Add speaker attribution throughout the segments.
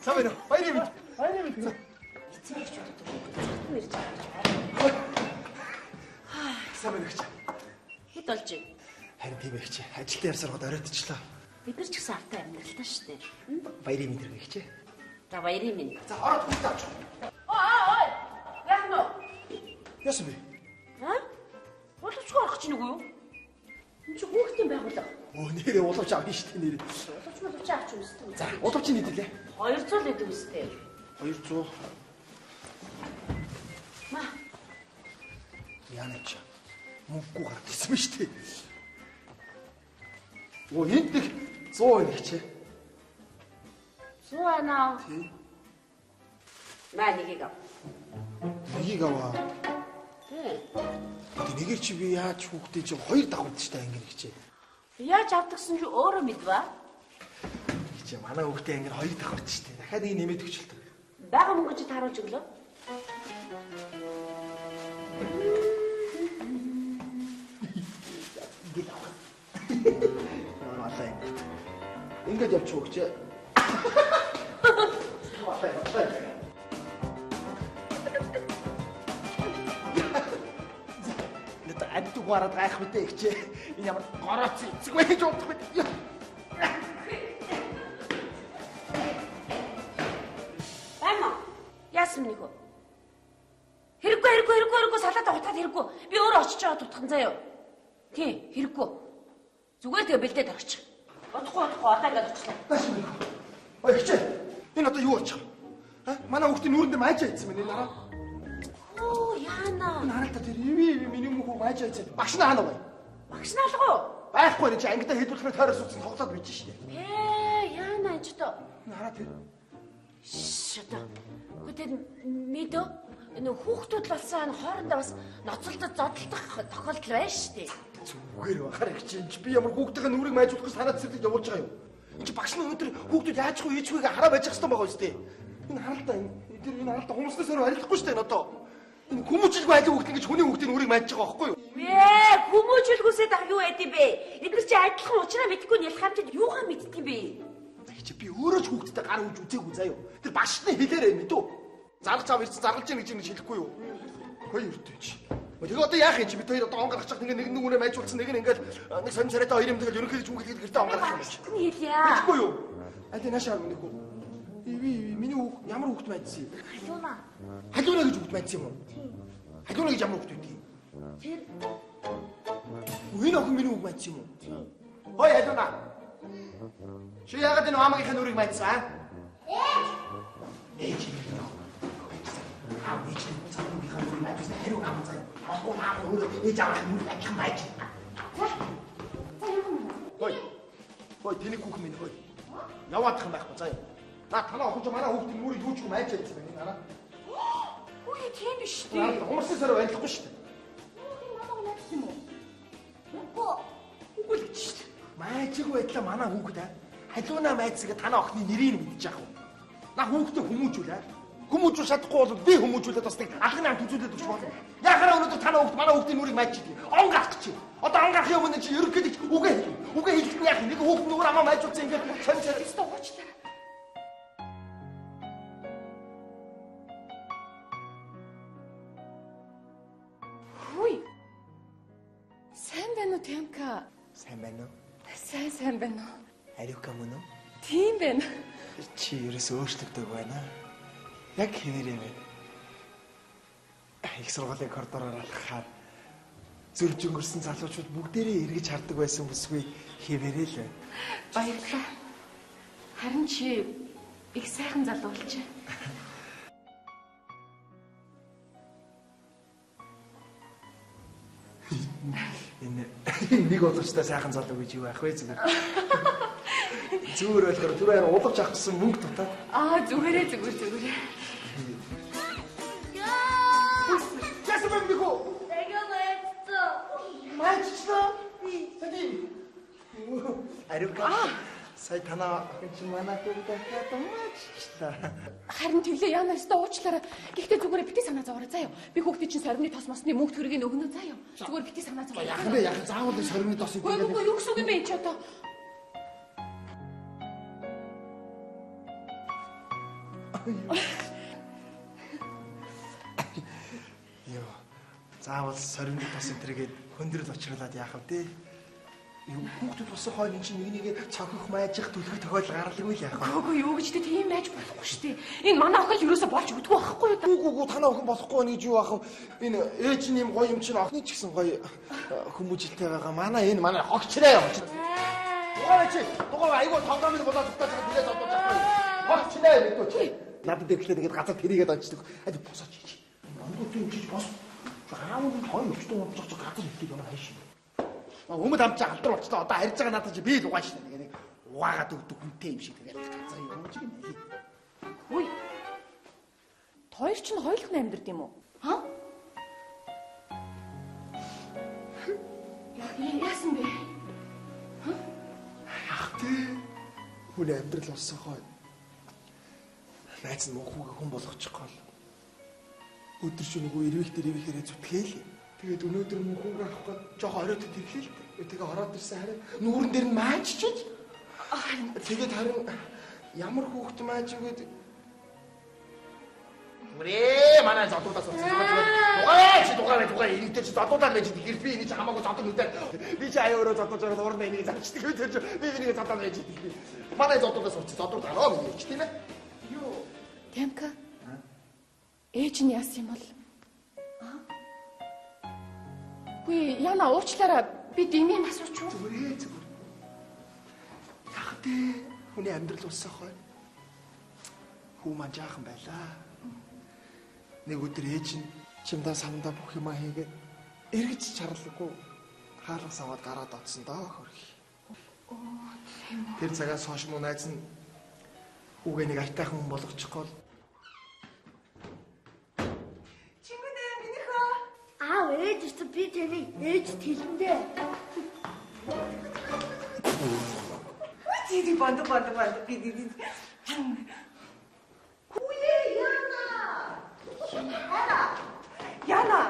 Speaker 1: Сайн байна уу? Баярын мэнд. Баярын мэнд.
Speaker 2: Эцэг их ч удаа ирж байгаа.
Speaker 1: Сайн байна гэж.
Speaker 2: Хэд болж байна?
Speaker 1: Харин тийм их чи. Ажилтаа явсараад оройтчлаа.
Speaker 2: Бид нар ч гэсэн артай амьдралтай шүү дээ.
Speaker 1: Баярын мэнд ирэх чи.
Speaker 2: За баярын минь.
Speaker 1: За ороод хүлээж авч.
Speaker 2: Ой. Яг нөө.
Speaker 1: Яасан бэ?
Speaker 2: Уловчгүй орох чинь үгүй юу? Энд чи хүүхдийн байгууллага.
Speaker 1: Нэрээ уловч авна шүү дээ нэрээ.
Speaker 2: Уловч авч юмстай.
Speaker 1: За уловч нийтлээ.
Speaker 2: 200 л гэдэг үстэй.
Speaker 1: 200.
Speaker 2: Маа.
Speaker 1: Яна ч мөнгөгүй гараад ирсэн ба шүү дээ. Энд нэг 100 нэг чи.
Speaker 2: 100 байна.
Speaker 1: Тий.
Speaker 2: Маа нэгийг ав.
Speaker 1: Нэгийг аваа.
Speaker 2: Тий.
Speaker 1: Нэгээр чи би яаж хүүхдээ чи 2 давхард ч та ингэ чи.
Speaker 2: Яаж авдагсан чи өөрөө мэдвэ?
Speaker 1: Чи манай хүүхдээ ингэ 2 давхард ч та. Дахиад нэг нэмээд өгчлээ.
Speaker 2: Бага мөнгө чи тааруулж өглөө.
Speaker 1: Ингээд явчих уу чи. Нэт адтуг гараад гайх мэдээ их чи. Энэ ямар горооц эцэг байж удах мэт.
Speaker 2: Баймаа. Яасан нэг үү? Хэрэггүй салаад утгаад хэрэггүй. Би өөрөө очиж байгаа тутхан заяа. Тий, хэрэггүй. Зүгээр тэгээ бэлдээд орчих. Удахгүй одоо ингээд очлаа.
Speaker 1: Ой хичээ. Энэ одоо юу болчих вэ? Манай хүүхдийн нүүрэндээ майж айдсан байна энэ нараа.
Speaker 2: Оо яана.
Speaker 1: Нарaalта тэр иви миний мөхөө майж айдсан. Багш наана бай.
Speaker 2: Багш наалгуу.
Speaker 1: Байхгүй нэ чи ангидаа хэлбэлхнээ тойроос үтсэн тоглоод бич штэ.
Speaker 2: Яана ч тоо.
Speaker 1: Нараа тэр.
Speaker 2: Шата. Хөтөл мэдөө. Энэ хүүхдүүд болсон хоорондоо бас ноцолдод зодтолдох тохиолдол байна штэ.
Speaker 1: Зүгээр бахаар их чи би ямар хүүхдийн нүрийг майжуулах санаад зэрэг явуулж байгаа юм. Энд чи багш нь өнөөдөр хүүхдүүд яаж хөө ээжгүйгээ хараа байж хэвээр байгаа үстэй. Энэ харалтаа энэ харалтаа хүмүүстээс өөр арилахгүй штэ энэ одоо. Энэ хүмүүжлгүй айл хүүхд ингэж хүний хүүхдийн нүрийг майж байгаа байхгүй юу?
Speaker 2: Хүмүүжлгүйсээ дах юу яд юм бэ? Эдгээр чи адилхан уучраа мэдгүй нь ялхамжид юугаа мэддэг юм бэ?
Speaker 1: Чи би өөрөө ч хүүхдтэй гар үүж үзээгүй заяа. Тэр багшны хэлээрээ мэдүү. Заргалж ав ирсэн заргалж ийн гэж юм хэлэхгүй юу? Хоёр өртөө чи. Тэгээ одоо яах юм чи бид хоёр одоо он гаргачих нэг нүрээ майжуулсан нэг нь ингээл нэг сонир царайтай хоёр юм тэгэл ерөнхийдөө жүнгэлгээд гэртээ он гаргах юм чи.
Speaker 2: Хэлье.
Speaker 1: Мэдгүй юу? Аль наашаа нэг хүү. Миний хүүхд ямар хүүхд майдсан юм?
Speaker 2: Халууна.
Speaker 1: Халууна гэж хүүхд майдсан юм уу? Тийм. Халууна гэж ямар хүүхд вэ?
Speaker 2: Тэр.
Speaker 1: Энэ охин миний хүүхд майдсан юм уу? Тийм. Хой халууна. Чи яагаад энэ маамагийнхаа нүрийг майдсан аа? Ээж. Ээж цааны би хаа нүрийг майдсан хэрэг аав заа. Ахгүй наа ээж авах нүрийг ажих майж. Хой тэний хүүхэн минь хой. Яваадах юм байхгүй заа. Танаа охин ч манай хүүхдийн нүрийг юуч юм майж байсан байна нараа.
Speaker 2: Үгүй тийм биш үү?
Speaker 1: Хүмүүсээс өрөө байлахгүй шүү дээ.
Speaker 2: Манай найз юм уу? Үгүй л гэж шүү дээ.
Speaker 1: Майжиг байдлаа манай хүүхэд халууна майцгаа танаа охины нэрийг мэдчих яах вэ? На хүүхдээ хүмүүжүүлээ. Хүмүүжүүл чадахгүй бол би хүмүүжүүлээд бас нэг алганы амт үзүүлээд өгч болно. Яхаараа өнөөдөр танаа хүүхд манай хүүхдийн нүрийг майжчих. Он гарах чи. Одоо он гарах юм чи ерөнхийдөө үгээ хэлэхгүй яах юм. Нэг хүүхд нүрээ амаа майжуулсан ингээд сонь
Speaker 2: өстө уучлаарай. Хүй. Сайн байна уу Тямка?
Speaker 1: Сайн байна уу?
Speaker 2: Сайн байна уу?
Speaker 1: Ариука мөн үү?
Speaker 2: Тийм байна.
Speaker 1: Чи ерөөс өөрчлөгдөг байна. Яг хэмээр юм бэ? Их сургуулийн коридороор алхахаар зүрж өнгөрсөн залуучууд бүгдээрээ эргэж хардаг байсан бүсгүй хэмээрээ л байна.
Speaker 2: Баярлалаа. Харин чи их сайхан залуу болж байна.
Speaker 1: Энэ нэг удаачлаа сайхан залуу гэж юу байх вэ зүгээр. Зүгээр болохоор түрээр улгаж авчихсан мөнгө дутаад.
Speaker 2: Зүгээрээ.
Speaker 1: Яасан бэ би хөө? Майччлаа. Сади. Ариука. Сая танаа охин чи манай хүүхдээ хатамаачлаа.
Speaker 2: Харин тэглээ яана өстө уучлаарай. Гэхдээ зүгээр бити санаа зовоорой заяа. Би хүүхдээ чинь сорины тос мосны мөнгө төргийг өгнө заяа. Зүгээр бити санаа зовоорой.
Speaker 1: Яах вэ? Яах заавал сорины тос
Speaker 2: өгөх. Үгүй юу гэсэн юм бэ чи одоо?
Speaker 1: Йоо. Заавал соринг тос энтергээд хөндрөл очруулаад яах вэ те? Юу хүүхдүүд босох хойно чинь нэг цохих майжих түлхэх тохиолдол гаралгүй л яах вэ?
Speaker 2: Гөө юу гэж тийм байж болохгүй шүү дээ. Энэ манай охин л юусоо болж өгдөг байхгүй юу?
Speaker 1: Гүү танаа охин болохгүй нэг юу аах вэ? Энэ ээж нь юм гоё юм чинь охины ч гэсэн гоё хүмүүжлтэй байгаа. Манай хогчрээ явж. Дугаар айгуу тоглоомыг болоод тутаж байгаа билээ зодож байгаа. Хогчрээ мэдвч. Надад ирэхлээр ингээд газар тэрийгээд онцдог. Хад босооч чи. Монгол юм чи бос. Аав нь хоёр өчтөн унцах газар итгэж байна хайш. Өмд амчаа алдар болчлоо. Одоо харьж байгаа надад чи би л угааш нэг угаагаад өгдөг хүнтэй юм шиг тэгээд газар юм чи нэ.
Speaker 2: Хөөе. Хоёр ч хоёулах амьдэрд юм уу? Ха? Яасан бэ?
Speaker 1: Хүн амьдрал болсохоо найз нь мөнхүүгээ хүн болгочихгоо л өдөр шөнөгүй ирвэхээрээ зүтгээл. Тэгээд өнөөдөр мөнхүүгээ авах гээд жоох оройд тэрлээ л. Тэгээ ороод ирсэн харин нүүрэн дээр нь маажчиж. Тэгээд харин ямар хүүхэд мааж өгөөд Мөрөө манай зодуудаас дугаар энэтэй чи зодуудаа байж тэгэхээр би энийг хамаагүй зодог нүдээр би чи аяа өөрөө зодож байгаа уурна энийг зарчдаг үү би энийг зодоод байж манай зодуудаас урч зодууд гараа гэж тийм ээ юу
Speaker 2: Тямка ээж нь яасан юм бол Хөөе яна уучлаарай би дэмийн асууч юу
Speaker 1: зүгээр яг тэ хүний амьдрал уусах хой хүү маань жаахан байлаа. Нэг өдөр ээж нь чимдаа самдаа бүх юмаа хийгээд эргэж чарлаагүй хаалгас аваад гараад оцсон доо хөрхи. Тэр цагаас хойш муу найз нь хүүгээ нэг айтайхан хүн болгочихгоо.
Speaker 3: Чингүнээ минийхөө.
Speaker 4: Аав ээж чи би тэрийг ээж хэлэндээ.
Speaker 3: Үгүй банд би. Яна.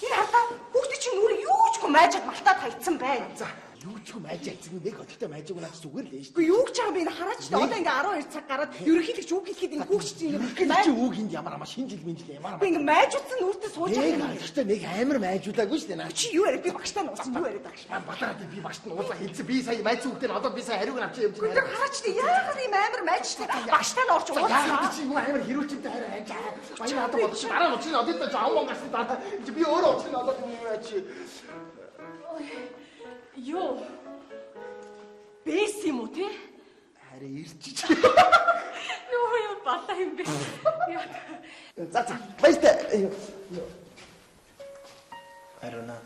Speaker 3: Энэ хатаа хүүхдээ чинь нүрээ юу ч майжаад малтаад хайцсан байна.
Speaker 1: За юу ч юм айж айцсан нэг өдөртөө майж өгнө гэж зүгээр л ээ шүү.
Speaker 3: Үгүй юу ч байгаа би энэ хараач та одоо ингээ 12 цаг гараад ерөнхийдөө үг хэлэхэд энэ хүүхд чинь
Speaker 1: чи үг энд ямар амаа шинжил минжил ямар
Speaker 3: би ингээ майж утсан нүртээ сууж байгаа юм.
Speaker 1: Гэхдээ нэг амар майжуулаагүй шүү дээ наа.
Speaker 3: Чи юу яриад би багштай нуусан юу яриад байгаа юм.
Speaker 1: Батараад би багшд нь уулаа хэлсэн би сая майц үгтэй одоо би сая хариуг авчих юм чинь.
Speaker 3: Тэр хараач тий яагаад ийм амар майжтай багштай нь орж уулаа.
Speaker 1: Яагаад чи юу амар хэрүүлчтэй хараа хайж байгаа. Баяр надад бодчих дараа нь очиж одод ч аван гасны дараа би өөрөө очиж одод юм чи.
Speaker 2: Юу бэс юм уу те?
Speaker 1: Харин ирчих.
Speaker 2: Нөө юм балаа юм бэ.
Speaker 1: За баяртай. Арина.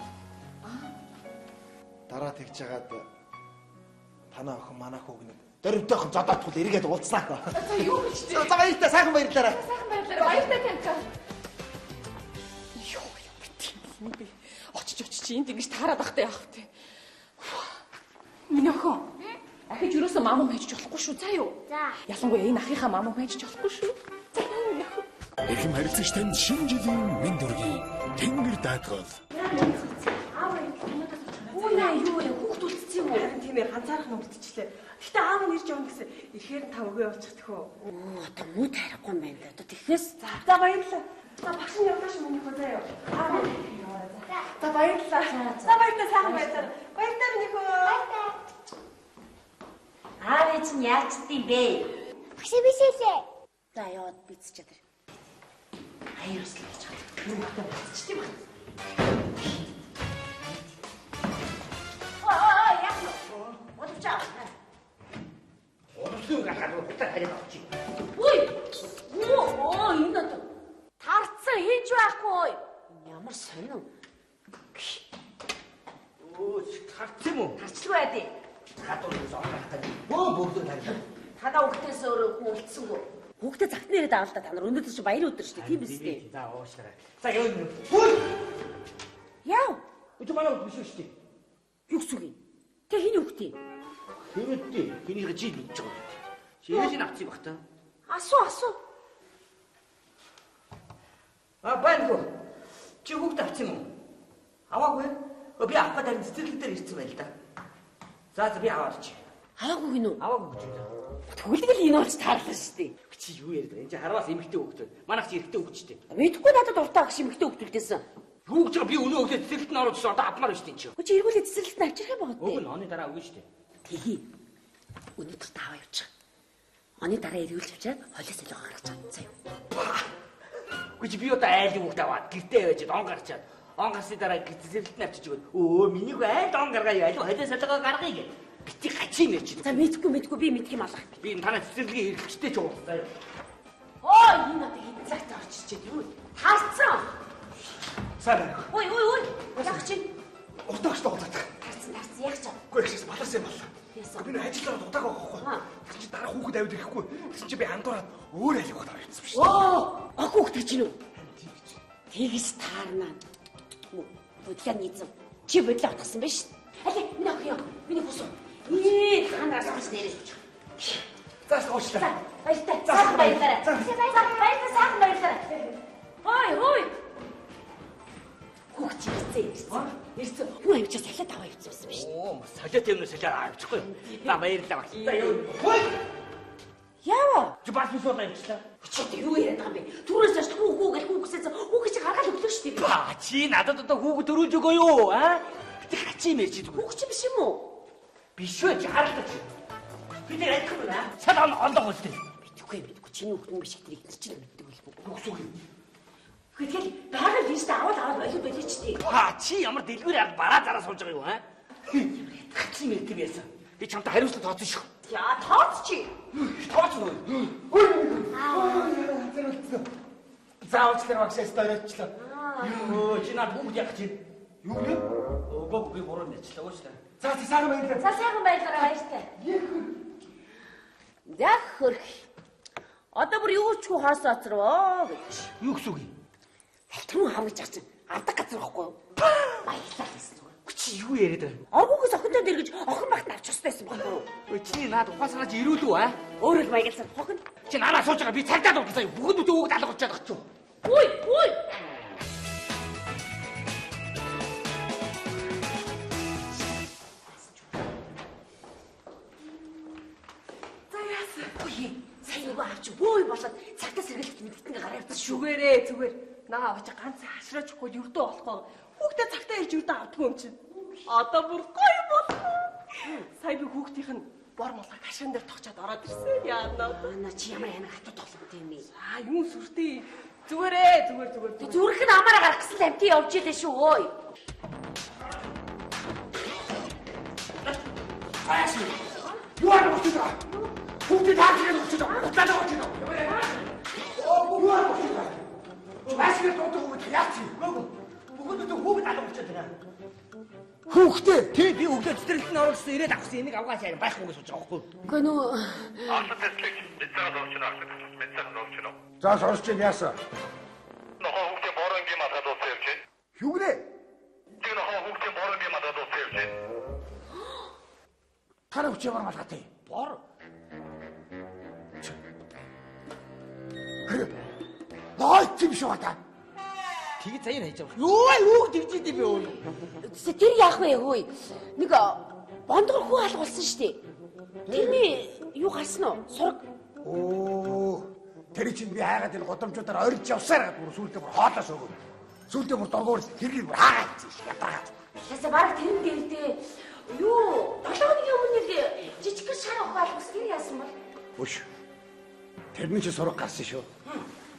Speaker 1: Дараа тэгж жагаад танаа охин манаа хүүгнэг дөрөвтэйхэн зодоотхол эргээд уулзлаа.
Speaker 2: За юу гэж те?
Speaker 1: За баяртай сайхан баярлалаа.
Speaker 2: Сайхан баярлалаа. Баяртай Тямка. Юу юм бэ? Очиж энд ингэж таарад ахтай яах вэ? Миний охин. Ахиж юусоо мамам хайж болохгүй шүү. За юу?
Speaker 4: За.
Speaker 2: Ялангуяа энэ ахийнхаа мамам хайж болохгүй шүү. За миний охин.
Speaker 5: Эрхэм харилцагч танд шинэ жилийн мэнд хүргэе. Тэнгэр даатгал.
Speaker 2: Ууя юу вэ? Хүүхд үлдсэн юм уу?
Speaker 3: Харин тийм ээ ганцаарх нь үлдчихлээ. Гэтэ аав нь ирж явна гэсэн. Ирэхээр та өгөө явуучих төхөө.
Speaker 2: Одоо муу тарихгүй юм байна. Одоо тэгэхээс
Speaker 3: За баярлалаа. За багш нь явуулаач минийхөө заяа. Аав нь. За баярлалаа. За баярлалаа сайхан байцаар. Баярлалаа минийхөө.
Speaker 6: Аав ээж нь яачдсан бэ?
Speaker 4: Бишээ.
Speaker 6: За яваад бицч чадар. Аюулслаа гэж байна. Юу гэдэг бицч тийм байна. Яг нь. Бодчихаа.
Speaker 1: Одоос гахаад утаа хараад авчих.
Speaker 2: Үй! Оо энэ одоо тарцсан хийж байхгүй.
Speaker 6: Ямар сонин.
Speaker 1: Оо тарц юм уу?
Speaker 6: Тарчлгүй байдیں۔
Speaker 1: Хатуу зоолохтай. Бүгд хараа.
Speaker 6: Тадаа хүүхдээс өөрөө хүн үлдсэнгүү. Хүүхдээ цагт нэрээд авал та нар өнөөдөр чи баярын өдөр шүү дээ. Тийм биз дээ.
Speaker 1: За уушраа. За яа юм. Хөөе.
Speaker 6: Яв.
Speaker 1: Өчиг манай биш шүү дээ.
Speaker 6: Юу гэсэн үг юм? Тэ хин хүүхдээ?
Speaker 1: Хөөдөө хинийх жил мэдж байгаа. Чи ээж нь авчих бах та.
Speaker 6: Асуу.
Speaker 7: Байна. Чи хүүхд авчих юм уу? Аваагүй. Би авах гэдэг цэцэрлэг дээр ирсэн байл да. За би аваад чи.
Speaker 6: Аваагүй гинүү.
Speaker 7: Аваагүй гэж байна.
Speaker 6: Тэгвэл энэ болж таарлаа шүү дээ.
Speaker 7: Чи юу яриад байна? Энд чи хараас эмэгтэй хөвгтэй. Манайх чи эрэгтэй хөвгчтэй.
Speaker 6: Мэдхгүй надад уртаа агш эмэгтэй хөвгөлдөөсөн.
Speaker 7: Юу гэж би өнөө өглөө цэцэрлэгт нь ороод одоо авмаар байна шүү дээ чи.
Speaker 6: Чи эргүүлээ цэцэрлэгт нь авчирхаа байгаа
Speaker 7: Өг
Speaker 6: дээ.
Speaker 7: нь оны дараа өгнө шүү дээ.
Speaker 6: Тэгье. Өнөөдөр тааваа явчих. Оны дараа эргүүлж авчаад холиос илүү гаргаж чадсан заяа.
Speaker 7: Үгүй чи би одоо айлын хүүхд аваад гэртээ явж он гарчаад он гарсны дараа цэцэрлэгт нь авчиж өгöd. Өө минийг айл он гаргая айл холиос илүү гаргая гэ. Бити гачи мэрч.
Speaker 6: За мэдгүй би мэдх юм алга.
Speaker 7: Би энэ танай цэцэрлэгийн эрхлэгчтэй ч уулзсан заяа.
Speaker 6: Ой энэ одоо хэд цагт орж ичээд юу? Таарсан.
Speaker 1: Сайн.
Speaker 6: Ой. Яг чи
Speaker 1: Уртаагч тоглоод.
Speaker 6: таарсан яг ч.
Speaker 1: Үгүй ихс баларсан юм боллоо.
Speaker 6: Яасан?
Speaker 1: Би нөө ажиллаад удааг байхгүй.
Speaker 6: Аа.
Speaker 1: Тэр чи дараа хүүхэд авид ирэхгүй. Тэр чи би андуураад өөр айл хүүхэд аваад ирсэн биш.
Speaker 6: Агуу гэж юу? Тэгж таарна. Бодлоо нийцв. Чи бодлоо утгасан биш. Аль минь ах ёо. Миний хүс. Танаас хас нэрэж бич.
Speaker 1: Заас уучлаа.
Speaker 6: Баяртай. Сайхан баярлаарай. Сайхан баярлаарай. Ой. Хүүхд чи ирсэн. Хүн авчиж салаад аваа явуулсан биш.
Speaker 7: Оо солиот юм уу солиор авчихгүй. За баярлалаа багш. За юу.
Speaker 6: Яа.
Speaker 7: Чи бас бисууд авчлаа.
Speaker 6: Чи юу яриад байгаа юм бэ? Түрээс ч хүү гэж хүүхсээс хүүхд чи гаргаад өглөө шүү дээ.
Speaker 7: Ба чи надад одоо хүүхэд төрүүлж өгөө юу аа? Би хачи мэрч зүгээр.
Speaker 6: Хүүхд чи биш юм уу?
Speaker 7: Биш үү чи харалтаа чи. Би тэр айхгүй байна. Сал онлоо үлдээ.
Speaker 6: Мэдгүй. Чиний хүүхд юм биш гэдэг нь чинь мэддэг байлгүй.
Speaker 1: Үгүй.
Speaker 6: Тэгэл байгаа л ийшээ аваад болов болиж дээ.
Speaker 7: Ба чи ямар дэлгүүр ард бараа зараа сууж байгаа юу аа? Хачи мэрт юм яасан. Би чамтай хариуцлага тооцсон шүү.
Speaker 6: Яа тооц чи.
Speaker 7: Тооцсон уу?
Speaker 1: Заавчлаар багшаас дөрөвчлөө.
Speaker 7: Юу чи над бүгд яг чи.
Speaker 1: Юу вэ?
Speaker 7: Өгөө би буруу нэчлээ уучлаа.
Speaker 1: За сайхан баярлалаа.
Speaker 6: За сайхан баярлалаа баяртай. Яг хөрх. Одоо бүр юу ч хүү хаос оцроо гэж.
Speaker 7: Юу гэсэн үг юм?
Speaker 6: Алтруу хав гэж чинь авдаг газар байхгүй юу? Баярлалаа гэсэн зүгээр.
Speaker 7: Чи юу яриад байна?
Speaker 6: Оргуугаас охиндоо дэргэж охин багт авчих ёстой байсан байхгүй юу?
Speaker 7: Ой чи наад ухаасараач ирүүлүү аа?
Speaker 6: Өөрөө л маягалсан охин.
Speaker 7: Чи надаа сууж байгаа би цагдаад болчихсон. Бүгд үгүй үг алга болчиход байгаа ч юу?
Speaker 6: Ой.
Speaker 3: За яасан?
Speaker 6: Ой. Сайн нэг авч бөөй болоод цагтаа сэргэлт мэдгэтнээ гараа явсан шүү.
Speaker 3: Зүгээр. Наа авч ганц хашраачихгүй юрдөө болохгүй. Хүүхдээ цагтаа ирж юрдөө авдгүй юм чинь. Одоо бүр гоё боллоо. Сая би хүүхдийнх нь бор молгыг хашаан дээр тогчоод ороод ирсэн. Яана.
Speaker 6: Ана чи ямар хатуу тоглоомтой юм бэ?
Speaker 3: Аа юу сүртэй. Зүгээр.
Speaker 6: Зүрх нь амаараа гарах гэсэн амтын явж илээ шүү ой.
Speaker 1: Аяаш. Юу арга болчихоо. Хүүхдээ таарчаад болчихоо. Утлаад болчихоо. Юу арга болчихоо. Башиг дуудах хүүхэд яач юм?
Speaker 7: Бүгд хүүхэд алга болчиход байна.
Speaker 1: Хүүхдээ
Speaker 7: Тий би өглөө цэцэрлэгт нь оролцсон ирээд авсан энийг авгаасаа байхгүй гэж сууж байгаа байхгүй.
Speaker 6: Үгүй нөө
Speaker 8: Aastat testik, middag olsun artık. Middag olsun.
Speaker 1: за сонсч яасан?
Speaker 8: Нохоо хүүхдээ боронгийн матад уусаж чи.
Speaker 1: Юу гэнэ?
Speaker 8: Тэр нохоо хүүхдээ боронгийн матад уусаж чи.
Speaker 1: Тарав чи ямар малгатай?
Speaker 7: Бор.
Speaker 1: Нойч юм шүү та.
Speaker 7: Тэгээ заяа хайж байгаа. Юу тэгж идэв бэ?
Speaker 6: тэр яах вэ хөөе? Нэг бондгор хүү алга болсон шүү дээ. Тэрний юу гарсан уу? Сураг.
Speaker 1: Оо. Тэр чинь би хайгаад энэ годамжуудаар орж явсаар бүр сүултээ бүр хоолоос өгөө. Сүултээ бүр дургуур тэргийг бүр хаагаад чинь ятаа.
Speaker 6: Яса баг тэр гэлдээ. Юу? 7 хоногийн өмнө нэг жижиг шар ах алгас гэр яасан бол?
Speaker 1: Үш. Тэрний чи сураг гарсан шүү.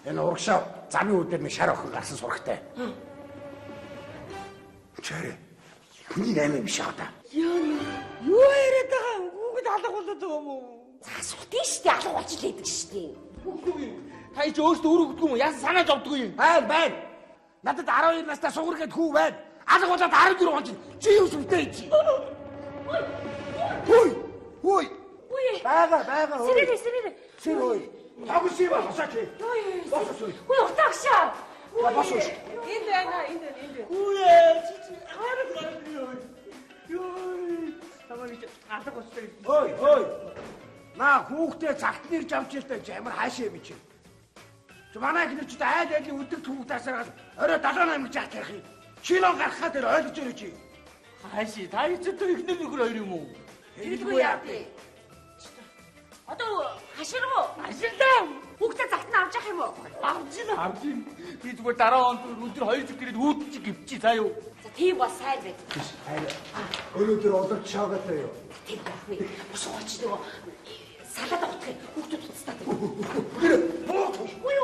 Speaker 1: Энэ урагшаа замын үүдээр нэг шар охин гарсан сурагтай. Чарэ. Хүний 8 биш аа та.
Speaker 7: Юу яриад байгаа юм? Хүүхэд алга болоод байгаа юм уу?
Speaker 6: За асуултын штэ алга болж лээдэг штэ.
Speaker 7: Та ич өөртөө өрөвдгөө юм. Яасан санаа зовдгүй юм.
Speaker 1: Байна. Надад 12 настай сугар гээд хүү байна. Алга болоод 14 он чи юу сүмтэй чи? Хүй.
Speaker 6: Үй.
Speaker 1: Бага.
Speaker 6: Сэрээ.
Speaker 1: Сэр ой. Тагс юм асаач.
Speaker 6: Үй утаагшаа.
Speaker 1: Босоо.
Speaker 3: Энд байна.
Speaker 7: Хүүе чи хараад юу? Тамаа чи алга болчихсон.
Speaker 1: Ой. Наа хүүхдээ цагт нэрж авч иртэй чи амар хаашаа би чи. Чи манай ихнэр чи айлын өдөр түүхтаасаар орой 78 гэж яах юм. Чилон гаргахад тэр ойлгож ирээ чи.
Speaker 7: Хааши та ичтэй ихнэр нөхөр хоёр юм уу?
Speaker 6: Тэргүй яа бэ?
Speaker 2: Одоо хашируу.
Speaker 7: Ашиглаа.
Speaker 2: Хүүхдээ загтан авч явах юм уу?
Speaker 7: Авч ийн. Би зүгээр дараа он өдөр 2 цаг гэрээд үүдчих гівчи заа юу.
Speaker 2: За тийм бол сайн байд.
Speaker 1: Өнөөдөр удаж шаагатай юу?
Speaker 2: Тийм байхгүй. Бус гоч нөгөө салаад авах хүүхдүүд туцтаад. Ой.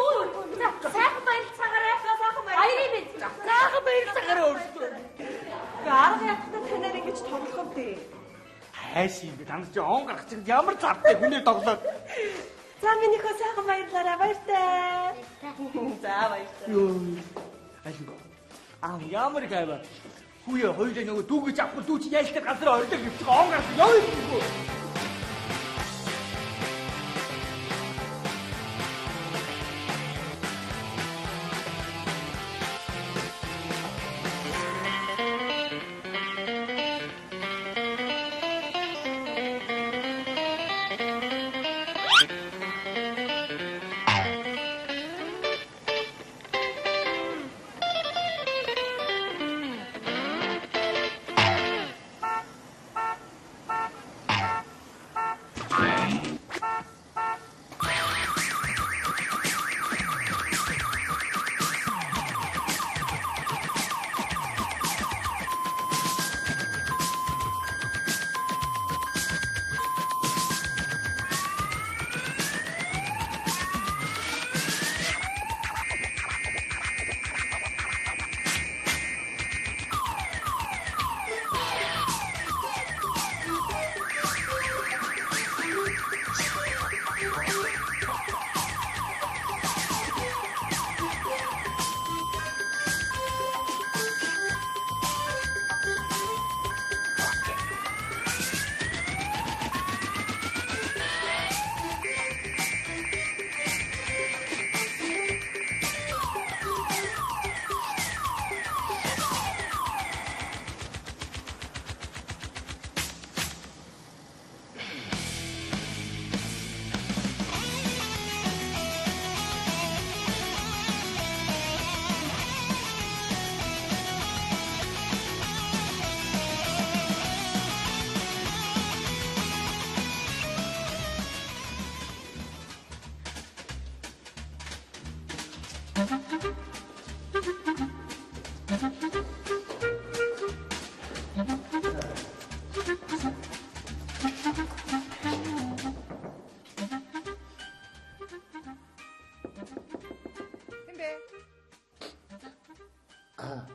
Speaker 2: За сайхан баярлцаагаарай. Сайхан баяр. Баярын мэд.
Speaker 7: Сайхан баярлцаагаарай өөртөө.
Speaker 3: Арга явахдаа танаар ингэж тоглох юм дээ.
Speaker 7: Хайш юм би танаас чи он гарах чинь ямар завтай хүнээ тоглоод.
Speaker 3: За минийхөө сайхан баярлаарай. Баяртай. За баяртай.
Speaker 7: Йоо. Ашиг. Ямар гайваа. Хүүе хоёулаа нөгөө дүүгэж авахгүй дүү чи яалтай газар ордог гэвчих он гарах яваа юм.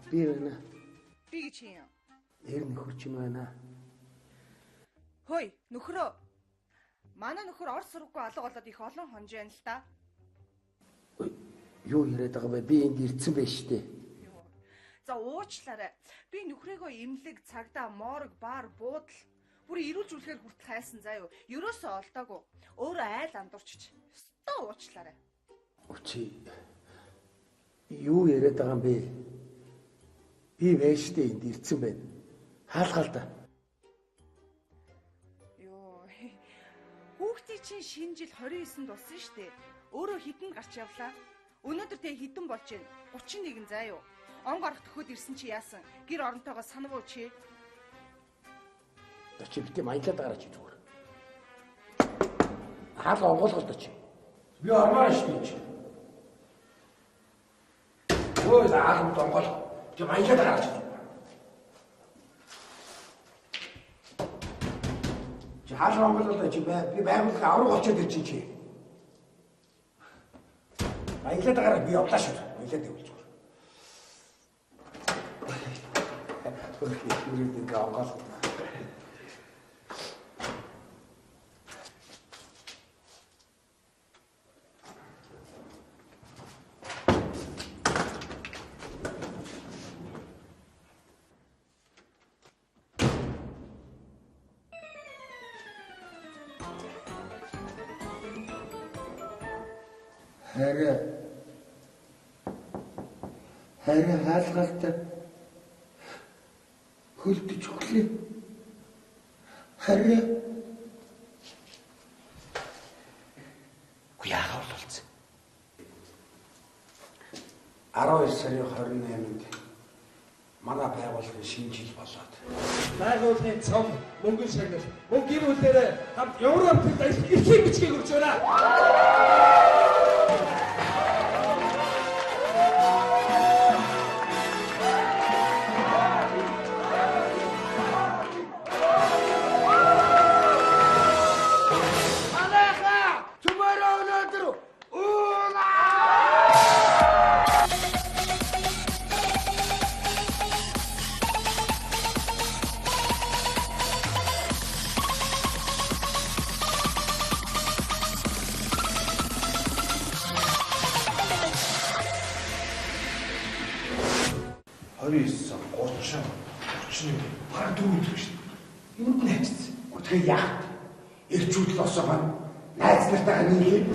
Speaker 1: Би байна.
Speaker 9: Би гэж юм.
Speaker 1: Нэр нөхөр чинь байна.
Speaker 9: Хөөе, нөхрөө. Манай нөхөр ор сургуугүй алга болоод их олон хонж байна л та.
Speaker 1: Юу яриад байгаа бэ? Би энд ирсэн байж штэ.
Speaker 9: За уучлаарай. Би нөхрийгөө имлэг, цагдаа, морг, бар, буудал бүр ирүүлж үлэхээр хүртэл хайсан заа юу. Ерөөсөө олдоогүй. Өөрөө айл андуурчч. Өстөө уучлаарай.
Speaker 1: Өчи. Юу яриад байгаа юм бэ? Би вэштэй энд ирсэн байна. Хаалгаал да.
Speaker 9: Йоо. Хүүхдийн чинь шинэ жил 29-нд болсон шүү дээ. Өөрөө хідэнд гарч явлаа. Өнөөдөр тэ хідэн болж байна. 31 заа юу. Он гарах төхөд ирсэн чи яасан? Гэр оронтойгоо санав уу чи?
Speaker 1: Чи битээ маялаад гараач зүгээр. Хаалга онгоолгол да чи. Би ормоо шүү чи. Ой, хаалга онгоолгол. Чи маялаад гараач. Чи хаалга онгоолгол да чи би байгууллага авраг очоод ирж чи. Маялаад гараа би явлаа шүү. Маялаад явуул зүгээр. Үрээд ингээ онгоолгол. Хараа хаалгалтай хөлдөж өглөө. Хараа. Яагаад болцсон? 12 сарын 28-нд Манай байгууллагын шинэ жил болоод.
Speaker 5: Байгууллагын цом мөнгөн шагнал. Мөн гэр бүлээрээ хамт Европт эрхийн бичгийг өгч байна.
Speaker 1: Тэгээ яах? Ирчүүд л осоогоо найз нартайгаа нийлээ.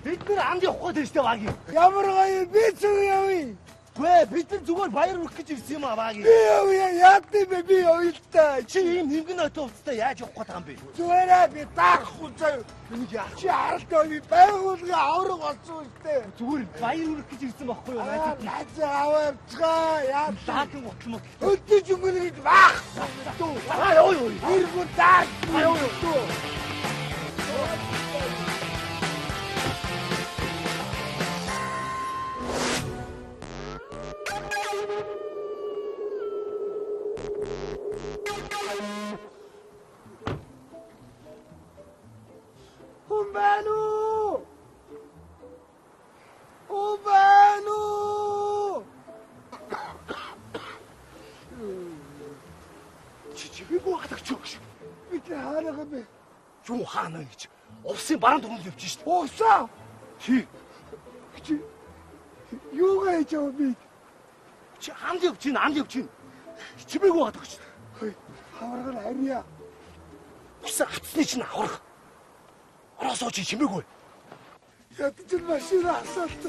Speaker 7: Бид нар анд явахгүй тэжтэй багийн.
Speaker 1: Ямар гоё би зүг явъя.
Speaker 7: Гүй бид нар зүгээр баяр хүрэх гэж ирсэн юм аа багийн.
Speaker 1: Би явъя яат юм бэ би явъя та.
Speaker 7: Чи ийм хэмгэн отоо уцтай яаж явах гээд байгаа юм бэ?
Speaker 1: Зүгээрээ би даахгүй заяа. Энийг яах чи харалтаа би байгуулгын авраг болсон үстэй.
Speaker 7: Зүгээр баяр хүрэх гэж ирсэн байхгүй юу?
Speaker 1: Найз аваарцгаа яа
Speaker 7: даатын готлоо.
Speaker 1: өдөөж өнгөрөж баах.
Speaker 7: Ой.
Speaker 1: Иргүү даа. Ой.
Speaker 7: Юу хаана гэж? Увсын баруун түмэл явж шít.
Speaker 1: Усаа.
Speaker 7: Чи
Speaker 1: юугаа хийж байгаа би?
Speaker 7: чи анд явж чинь. Чимээгүй гадаг шít.
Speaker 1: Хаварга нь харьяа.
Speaker 7: Усан хатсны чинь аврах. Ороосоо чи чимээгүй.
Speaker 1: Ядч машина асаалт.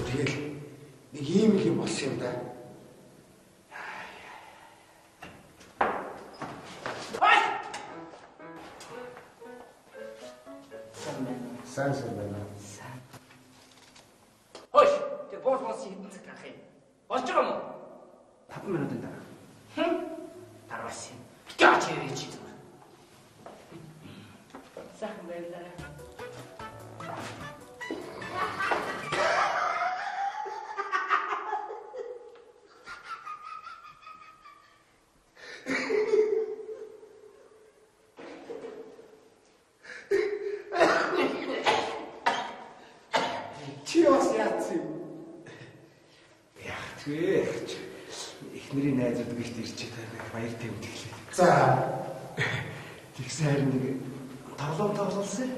Speaker 1: Тэгэл нэг юм болсон юм да. Сайн байна.
Speaker 7: Хөөш, тэг боос хитэн цаг гарах юм. Болж байгаа юм уу?
Speaker 1: 5 минутын дараа.
Speaker 7: Дараас юм. Гяач яриж чи зүгээр. Сайхан байлаа.
Speaker 1: Эхнэрийн найзууд гихт ирж байгаа баяр тэмдэглээ. За. Тэгсэн харин нэг тоглосон.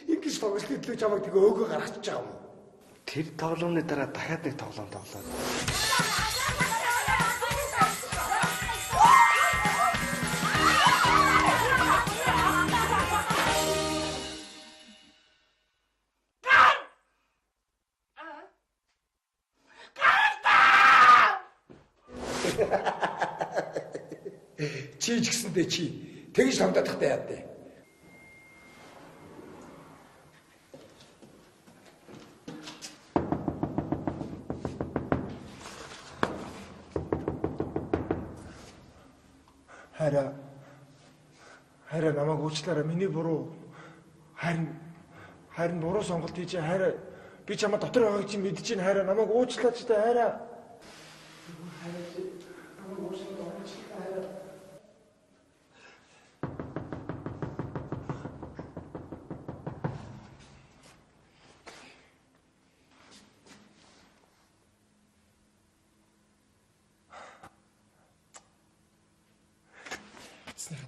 Speaker 1: Ингээс тоглолт төлөө чамайг тэгээ өөгөө гаргачих жаа юм.
Speaker 5: Тэр тоглоомны дараа дахиад нэг тоглоом тоглоод.
Speaker 1: Чи ч гэсэндээ чи тэгж хамдаадахтай яа дээ. Хараа намайг уучлаарай. Миний буруу. Харин буруу сонголт хийж хараа би чамаа дотор байгааг чи мэдэж чинь хараа намайг уучлаач та хараа.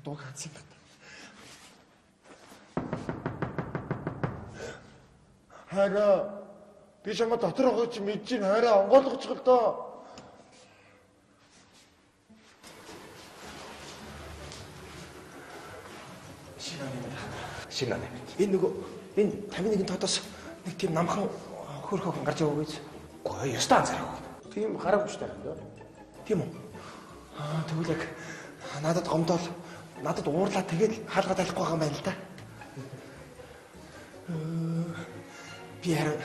Speaker 1: Дуг хатсан байна. Хараа. Би чамаа дотор байгаа чи мэдэж ин хараа онгойлгочих л доо. Шинэ. Энэ нөгөө энэ 51-ийн тодос нэг тийм намхан хөрхөөхөн гарч яваа гэж. Гой ёстой анзаарах. Тийм гараагүй шүү дээ. Тийм үү? Тэгвэл яг надад гомдол надад уурлаа тэгээд хаалга талахгүй байгаа юм байна л да. Би харин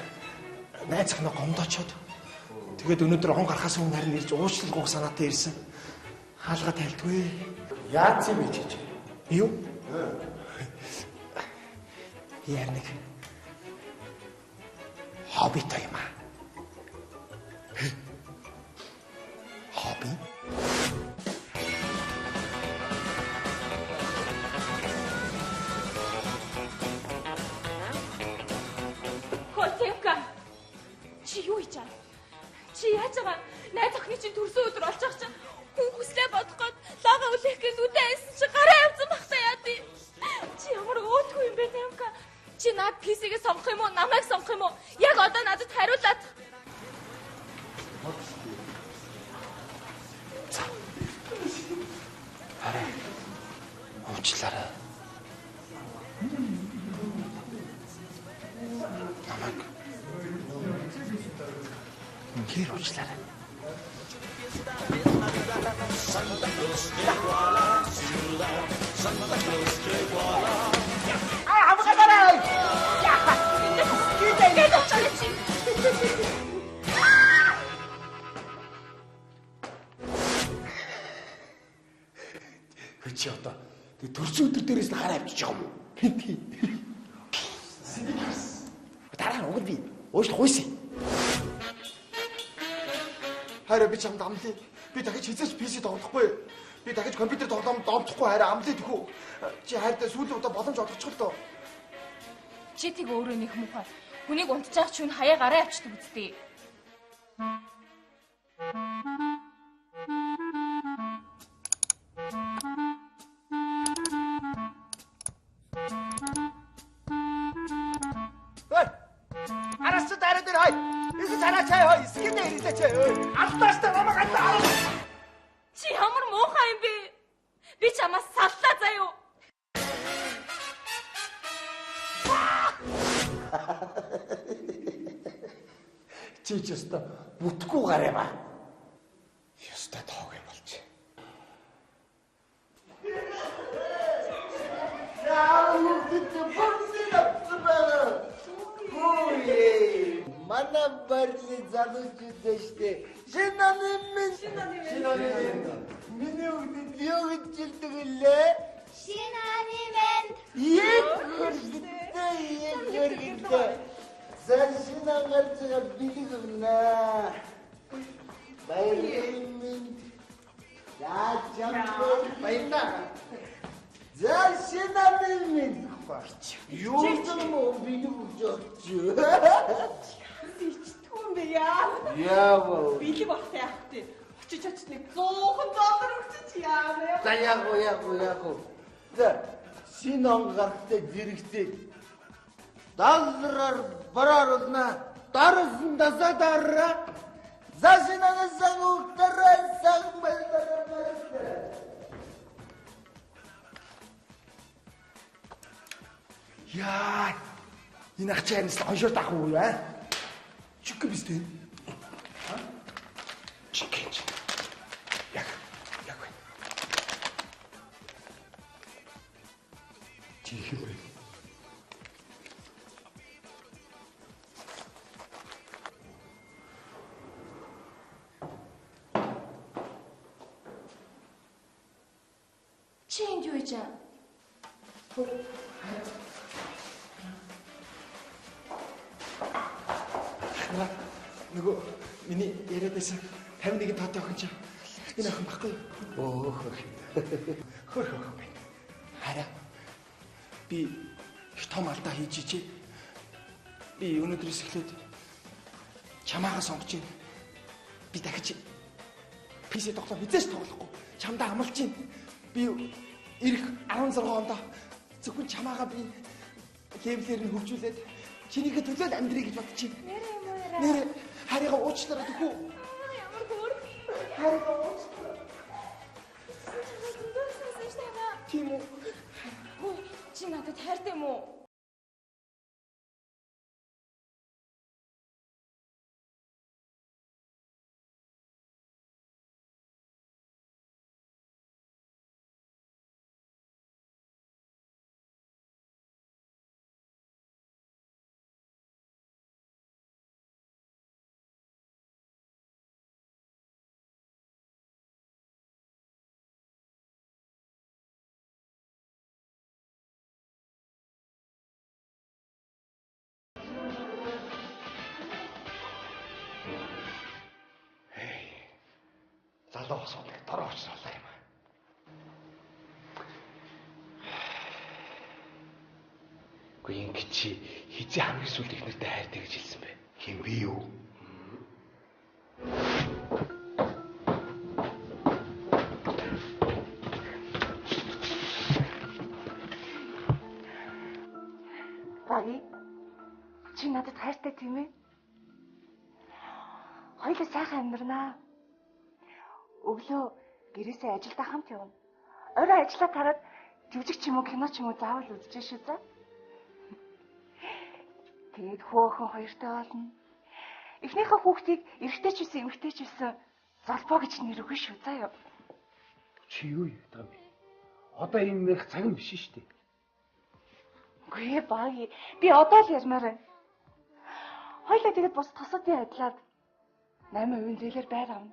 Speaker 1: найз захнаа гомдоочоод тэгээд өнөөдөр он гарахаас өмнө харин ирж уучлалгүйх санаатай ирсэн. Хаалга тайлдгүй. Яац юм бэ чи? Юу? Яар нэг хоббит юм аа. Хобби?
Speaker 2: Хотевка. Чи юу хийж байгаа? Чи яаж байгаа? Найз охины чинь төрсөн өдөр олж байгаа чинь хүн хүслээ бодох гээд лага үлээх гээд үдээ айсан чи гараа явсан багтаа яа тий. Чи ямар өөдгүй юм бэ Тевка? Чи над PC-гээ сонгох юм уу? Намайг сонгох юм уу? Яг одоо надад хариулаад.
Speaker 1: Арай. Уучлаарай. Намайг. Гэр уучлаарай. Амгадарай.
Speaker 2: Гээд очоо чи.
Speaker 1: Чи одоо төрсөн өдөр дээрээс нь хараа авчиж байгаа юм уу? Дараа нь уг би уушлах үйсэн. Хараа би чамд амлаа. Би дахиж хизээч PC тоглохгүй. Би дахиж компьютер тоглоомд довдохгүй хараа амлаа тэхүү. Чи хайртай сүүлийн удаа боломж олгочих л доо.
Speaker 2: Чи тийг өөрөө нэг мухай. Хүнийг унтчих чинь хаяа гараа авчдаг үстэй.
Speaker 1: Арасч дараа дээр хай. Их цараа чай хай. Скин дээр ирээ чай. Алдаас та намайг алдаа.
Speaker 2: Чи ямар муухай юм бэ? Би чамаас саллаа заяа.
Speaker 1: Чи ч ёстой бүтггүй гараа ба. Ёстой тоог юм болж. Манай барли залууч дэжтэй. Шинанимэн. Миний үгдэд юу гэж жилдэг лээ?
Speaker 4: Шинанимэн.
Speaker 1: Яг хөргөдөө. Зашинангаар цага билиг өгнө. Баярлалаа. Яачамбай баярлаа. Зашинанэн. Юу юм билиг өгч.
Speaker 3: Түн бэ яа.
Speaker 1: Яаваа.
Speaker 3: Били багтай яах вэ? Очиж нэг $100 өгч яа.
Speaker 1: За яг уу. За шинэ он гарахтай зэрэгтэй. Далраар бараарна. Дарсан дасадарра. Зашинанаа сагуутараа сагмалдараа. Яа. Энэ ачаанаас оншоор таах уу яа? Чүк бистэй. А? Чикэн. Яг. Чихээ.
Speaker 2: Чи энд юу хийж байгаа?
Speaker 1: Нөгөө миний яриад байсан 51-ийн тоотой охин чинь энэ охин баггүй. Хөрхөх байна. Хараа. Би их том алдаа хийж ичээ. Би өнөөдрөөс эхлээд чамаагаа сонгож байна. Би дахиж PC тоглоом хизээч тоглохгүй. Чамдаа амлаж байна. Би ирэх 16 онд зөвхөн чамаагаа би геймлэр нь хөгжүүлээд Чинийгээ төлөөд амьдрий гэж бодчих.
Speaker 2: Нэрээ мөрөө.
Speaker 1: Нэр харигаа уучлаарай төгөө.
Speaker 2: Ямар гөр.
Speaker 1: Харигаа уучлаарай. Тийм үү?
Speaker 2: Хөөе, чи надад хайртай юм уу?
Speaker 1: Залуу асуудаг дороо очруулаа юм аа. Гэхдээ ингэ чи хизээ хамгийн сүүлд их нэртэй хайртай гэж хэлсэн бэ? Хин би юу?
Speaker 9: Баги. Чи надад хайртай тийм ээ? Хоёулаа сайхан амьдрнаа. Өглөө гэрээсээ ажилдаа хамт явна. Орой ажиллаа тараад жүжиг ч юм уу кино ч юм уу заавал үзэж шүү за. Тэгээд хөөхөн хоёртой болно. Эхнийхээ хүүхдийг эрэгтэй ч байсан эмэгтэй ч байсан залбоо гэж нэр өгнө шүү заа юу.
Speaker 5: Чи юу яадаг юм бэ? Одоо энэ нэх цаг нь биш шүү дээ.
Speaker 9: Үгүй баги. Би одоо л ярмаар байна. Хоёлаа тэгээд бус тосодын адилаад 8% зээлэр байр авна.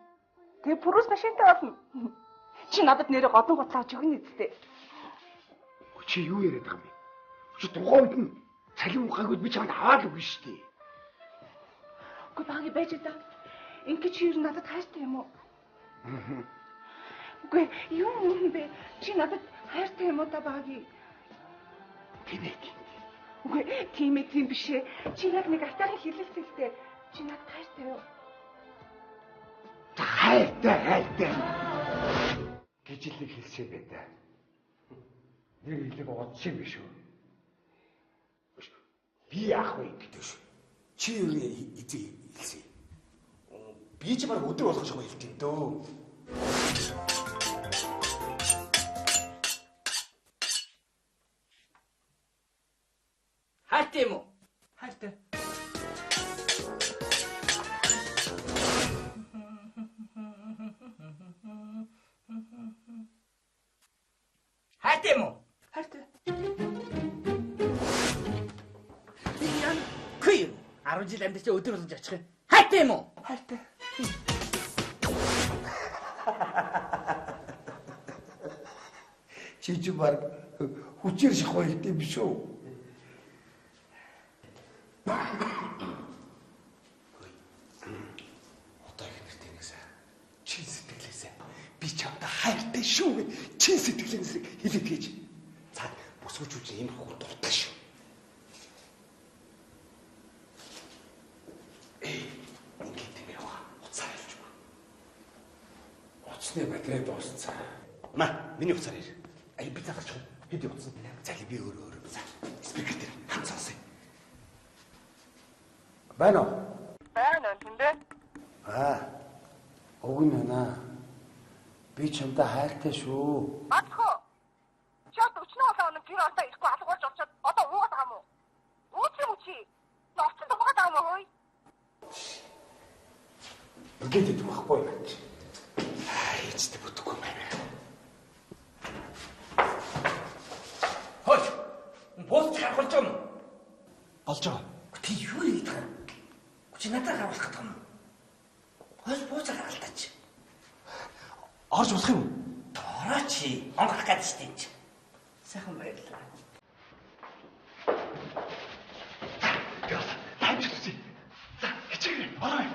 Speaker 9: Тэгээ пүрүүс машинтай болно. Чи надад нэрээ годон гутлаа авч өгнө үсттэй.
Speaker 5: Чи юу яриад байгаа юм бэ? Чи тухайд нь цалин ухаагүй би чамд аваад өгнө шүү дээ.
Speaker 9: Үгүй баги байж даа. Ингээ чи юу надад хайртай юм уу? Үгүй юу юм бэ? Чи надад хайртай юм уу та баги?
Speaker 5: Тэнэг.
Speaker 9: Үгүй тийм ээ тийм биш ээ. Чи яг нэг артагийн хэлэлцэлтэй. Чи надад хайртай юу?
Speaker 5: Хайртай. Гэж л хэлсэй байдаг. Нэг хэлэг одсон юм биш үү? Би яах вэ гэдэг шүү.
Speaker 1: Чи юу эзээ хэлсэн. Би ч баг өдөр болгож байгаа хэлтий дөө.
Speaker 7: Хайртай юм уу?
Speaker 1: Хайртай.
Speaker 7: Хайртай юм уу?
Speaker 1: Хайртай.
Speaker 7: Хүй 10 жил амьдарч өдөр болгож очих юм. Хайртай юм уу?
Speaker 1: Хайртай. Чи ч баг хүчээр шахах хэлтэй биш үү? Одоо их нэртэй нэгсэ. Чи сэтгэлээсээ би чамд хайртай шүү гэж чи сэтгэлээс хэлээд гэж. За босгож үгүй юм хөө дуртай шүү. Ингээд тийм яа. Уцаа ялж ба.
Speaker 5: Уцсны батарей дууссан.
Speaker 1: Ма, миний уцаар ир. Ай би загарч хөө. Хэд явуулсан? Зали би өөр. За. Спикер дээр хамт сонсъё.
Speaker 5: Байна уу?
Speaker 9: Байна үнэндээ.
Speaker 5: Уг нь байна. Би чамдаа хайртай шүү.
Speaker 9: Атхоо. Чад 40 хоног тэр одоо ирэхгүй алгуулж очоод одоо уугаад байгаа юм уу? Ууц юм чи. Ноцсон дугаад байгаа юм уу?
Speaker 5: Ингээд идэх байхгүй юу?
Speaker 1: Эцтэй бүтэхгүй юм байна.
Speaker 7: Хөөе. Босч харахулж байгаа юм.
Speaker 1: Болж байгаа.
Speaker 7: Ти юу хийдэг юм? Чи надад харуулах гэдэг юм. Хөөе бууцаа гаргалтаач.
Speaker 1: Орж болох юм уу?
Speaker 7: Орооч. Онгох гэдэг чинь. Сайхан баярлалаа.
Speaker 1: Яа, таамж үзье. За, хичээгээрэй. Орой.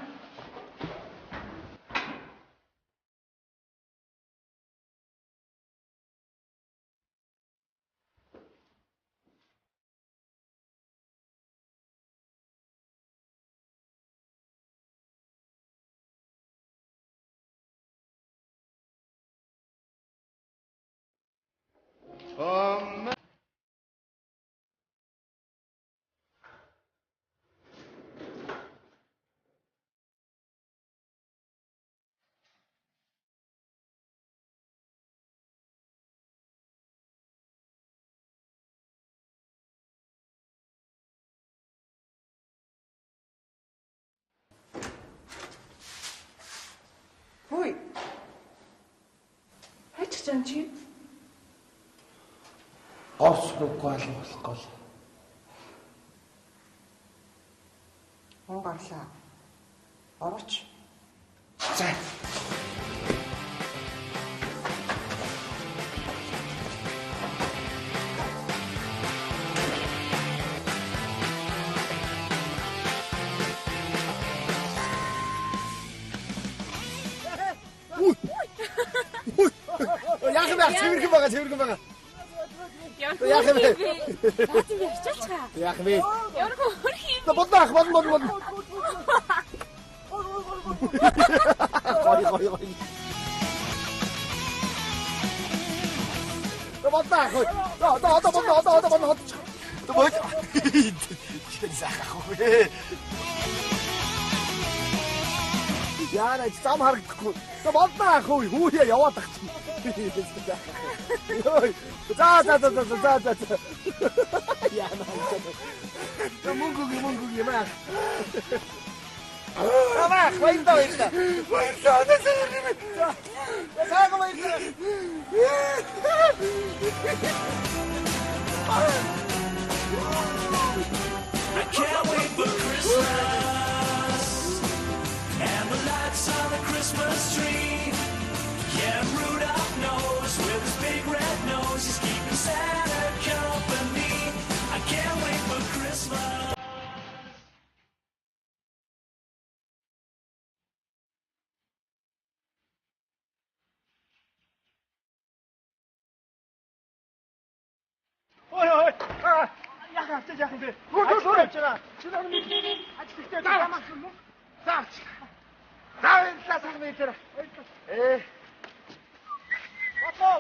Speaker 9: чана чи?
Speaker 1: Овс нүггүй болохгүй л.
Speaker 9: Онгарлаа. Орооч.
Speaker 1: За. Цэвэрхэн байгаа.
Speaker 2: Яах
Speaker 1: вэ?
Speaker 2: Наад юм ярьчихчаа.
Speaker 1: Яах вэ?
Speaker 2: Ямар хөр хийм.
Speaker 1: Бодно. Гой. Бодно. Бод. Заахаа. Яна зам харагдахгүй. Бодно ах уу. Хүүе яваад тагч. За. Яна. Мөнгө маа. Ама, баярлалаа. Саагаа баярлалаа.
Speaker 10: I can't wait for Christmas and the lights on the Christmas tree. Yeah, Rudolph knows with his big red nose he's keeping Santa company. I can't wait for Christmas.
Speaker 1: Ой. Яах вэ? Гүр явчихна. Чиний ажил ихтэй таамаг юм уу? За. Заавал сайн мэйтэр. Бото.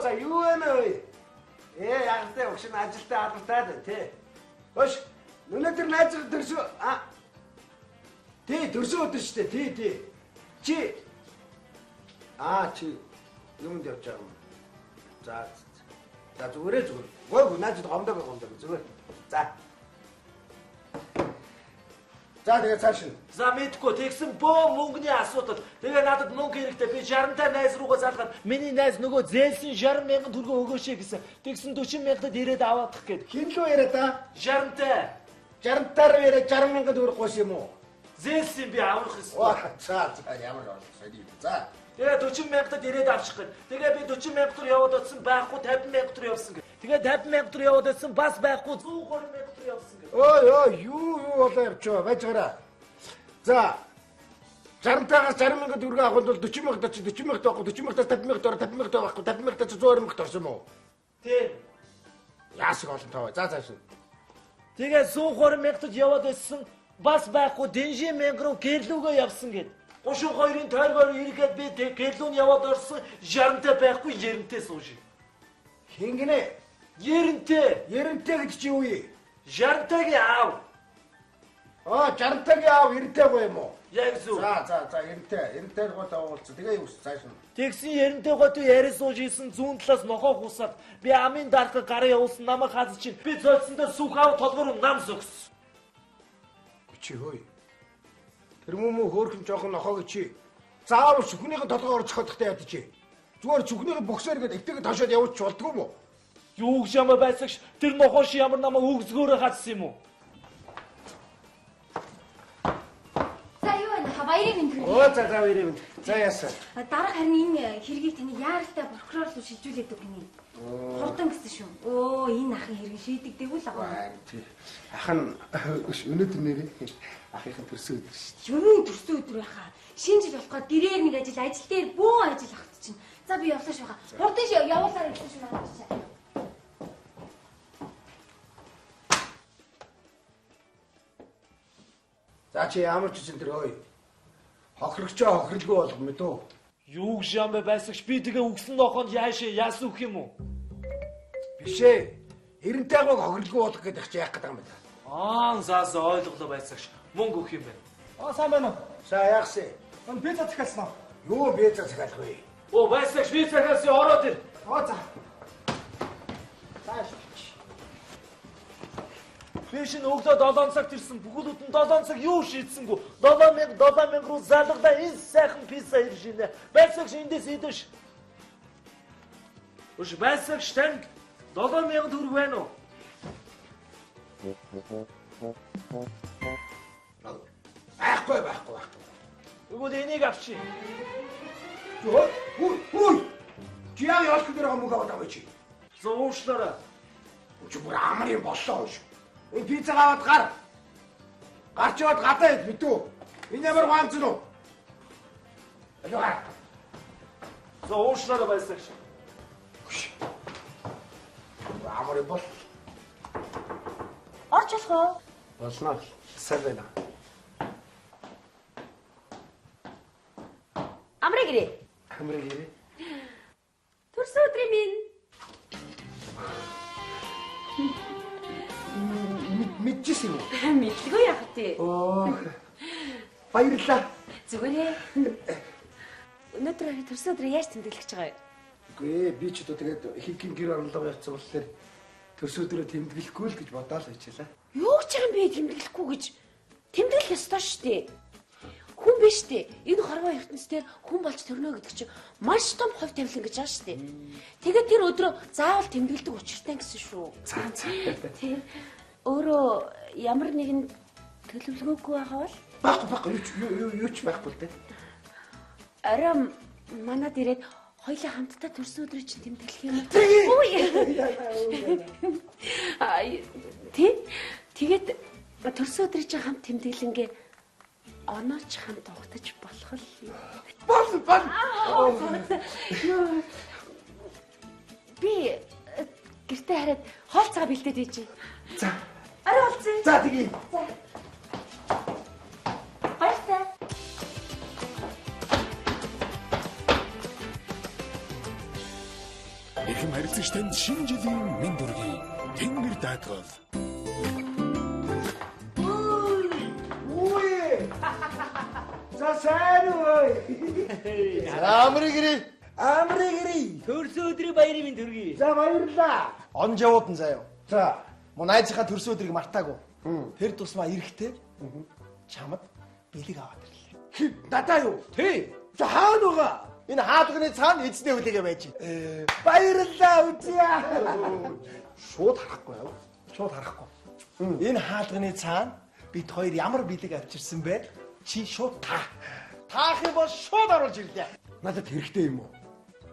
Speaker 1: За юу вэ нэ? Ягтай өгшин ажилтаа албатаад тий. Хош. Өнөөдөр найзыг төрсөө тий төрсөө өдөр шүү дээ. Тий. Чи чи юмд явж байгаа юм. За зүгээр. Гой найзад гомдог зүгээр. За тэгээ цааш нь.
Speaker 7: За мэдгүй тэгсэн бөө мөнгөний асуудал. Тэгээ надад мөнгө хэрэгтэй. Би 60-тай найз руугаа залгаад миний найз нөгөө зээлсэн 60,000 төгрөг өгөөшэй гэсэн. Тэгсэн 40,000-д ирээд аваадах гээд.
Speaker 1: Хин лөө яриа та?
Speaker 7: 60-тай.
Speaker 1: 60-таар яриа 60,000 төгрөг гоос юм уу?
Speaker 7: Зээлсэн би авах ёстой.
Speaker 1: За ямар сайн. За.
Speaker 7: Тэгээ 40,000-д ирээд авчих гээд. Тэгээ би 40,000 төгрөг яваад утсан байхгүй 50,000 төгрөг явсан гээд. Тэгээ 50,000 төгрөг яваад утсан бас байхгүй 120,000 төгрөг явсан гээд.
Speaker 1: Ой юу болоо явчаа байжгараа. За 60-таагаас 60,000 төгрөг авахд бол 40,000 тооч 40,000 тоохгүй 40,000-аас 50,000 тоор 50,000 тоохгүй 50,000-аас 120,000 тоорсон юм уу?
Speaker 7: Тийм.
Speaker 1: Яасыг олон тоо. За цааш.
Speaker 7: Тэгээ 120,000-д яваад байсан бас байхгүй 40,000 руу гэрлүүгээ явсан гээд. 32-ын тойргоор ирэхэд би гэрлүүн яваад орсон 60-тай байхгүй 90-тэй сууши.
Speaker 1: Хингэнэ?
Speaker 7: 90-тэй.
Speaker 1: 90-тэй гэж чи юу юм?
Speaker 7: 60-тайг аав.
Speaker 1: 60-тайг аав 90-тэй гоё юм уу?
Speaker 7: Яг зөв.
Speaker 1: За 90-тэй гот авуулсан. Тэгээ юу цааш нь.
Speaker 7: Тэгсэн 90-тэй гот яриа сууж исэн зүүн талаас нохоо хусаад би амын дарах гараа явуулсан намайг хаз чинь би золцсондоо сүх аав толгоор нам зогссон.
Speaker 1: Чи хөөе. Тэр мөмө хөөрхөн жоохон нохоог чи. Заавал сүхнийхээ толгоор орчиходохтой яд чи. Зүгээр сүхнийхээ боксоор гээд эвтэйг ташаад явуулж болдгоо юм уу?
Speaker 7: Юу гэж ямар байсагч тэр нохоош ямар намайг өгзгөөрөө хатсан юм уу?
Speaker 2: За юу вэ? Баярын мэнд
Speaker 1: хүргэе. За баярын мэнд. За яасан.
Speaker 2: Дараа харин энэ хэргийг таны яаралтай прокурор руу шилжүүлээд өгнө. Хурдан гэсэн шүү. Энэ ахын хэрэг шийдэгдээгүй л байгаа.
Speaker 1: Тий. Ах нь өнөөдөр нэрээ ахын төрсөн өдөр шүү.
Speaker 2: Юу төрсөн өдөр байхаа. Шинэ жил болохоо дэрээр нэг ажил дээр бөө ажил авах чинь. За би явлаа шүү хаа. Хурдан явуулаа гэсэн шүү надад.
Speaker 1: За чи ямар ч зүйл тэр ой. Хохирогчоо хохирлгүй болох мэдөө.
Speaker 7: Юу гэж юм бэ байсагч би тэгээ үгсэн нохоонд яашаа яасан үг юм уу?
Speaker 1: Бишээ. 90-тайгыг хохирлгүй болох гэдэг чи яах гэдэг юм бэ?
Speaker 7: За ойлголоо байсагч. Мөнгө өгөх юм байна.
Speaker 5: Сайн байна уу?
Speaker 1: За яахсэ.
Speaker 5: Пицца захиалсан уу?
Speaker 1: Юу пицца захиалах вэ?
Speaker 7: Байсагч пицца захиалсан ороод ир.
Speaker 1: За. Цааш.
Speaker 7: Би шинэ өглөө 7 цагт ирсэн. Бүгд нь 7 цаг юу шийдсэнгүү? 7,000 руу залгадаа энэ сайхан пицца иржинэ. Байсагч эндээс идэш. Өш байсагч танд 7,000 төгрөг байна уу?
Speaker 1: Байхгүй.
Speaker 7: Өгөөд энийг авчи.
Speaker 1: Хүй. Чи яа яах гэж байгаа мөнгө аваад аваач.
Speaker 7: Зуушлаараа.
Speaker 1: Чи бүр амарын боллоо шүү. Энэ пиццаг аваад гар. Гарч яваад гадаа ид битүү. Энэ ямар ганц нь уу? Алгаа.
Speaker 7: Зуушлаараа байсагч.
Speaker 1: Амарын бол.
Speaker 6: Орч болох уу?
Speaker 1: Болно. Сайн байна.
Speaker 6: Амрыг ирээ.
Speaker 1: Амрыг ирээ.
Speaker 6: Төрсөн өдрийн минь.
Speaker 1: Мэдчихсэн юм уу?
Speaker 6: Мэдлгүй яах вэ?
Speaker 1: Баярлалаа.
Speaker 6: Зүгээрээ. Өнөөдөр төрсөн өдрөө яаж тэмдэглэж байгаа вэ?
Speaker 1: Үгүй би ч одоо тэгээд ихэнх гэр орлого явцсан болохоор төрсөн өдрөө тэмдэглэхгүй л гэж бодоол байчаалаа.
Speaker 6: Юу ч юм бэ тэмдэглэхгүй гэж. Тэмдэглэх ёстой шүү дээ. Хүн биш дээ. Энэ хорвоо ертөнцийн хүн болж төрнө гэдэг чинь маш том хувь тавилан гэж байгаа шүү дээ. Тэгээд тэр өдрөө заавал тэмдэглэдэг учиртай гэсэн шүү. Тийм. Өөрөө ямар нэгэн төлөвлөгөөгүй байгаа бол
Speaker 1: Байхгүй юу ч байхгүй л дээ.
Speaker 6: орой манад ирээд хоёулаа хамтдаа төрсөн өдрөө чинь тэмдэглэх юм. Тийм. Тэгээд төрсөн өдрийн чинь хамт тэмдэглэнгээ онооч хамт угтаж болох л юм.
Speaker 1: Бол.
Speaker 6: Би гэртээ хараад хоолцоо бэлдээд ийж.
Speaker 1: За.
Speaker 6: Арай болцсон.
Speaker 1: За тэгье.
Speaker 6: За. Баяртай.
Speaker 11: Эрхэм харилцагчданд шинэ жилийн мэнд хүргэе. Тэнгэр даатгал.
Speaker 1: За сайн уу? Амрыг ирээ.
Speaker 7: Төрсөн өдрийн баярын минь төргий.
Speaker 1: За баярлаа. Он жавуудан заяа. За, мөн найзынхаа төрсөн өдрийг мартаагүй. Тэр тусмаа эрэхтэй. Чамд бэлэг аваад ирлээ. Надаа юу?
Speaker 7: Тий.
Speaker 1: За хаана байгаа? Энэ хаалганы цаана эзний хүлээгээ байж. Баярлалаа үзье. Шууд харахгүй. Энэ хаалганы цаана бид хоёр ямар бэлэг авчирсан бэ? Чи шууд таах юм бол шууд оруулж ирлээ. Надад хэрэгтэй юм уу?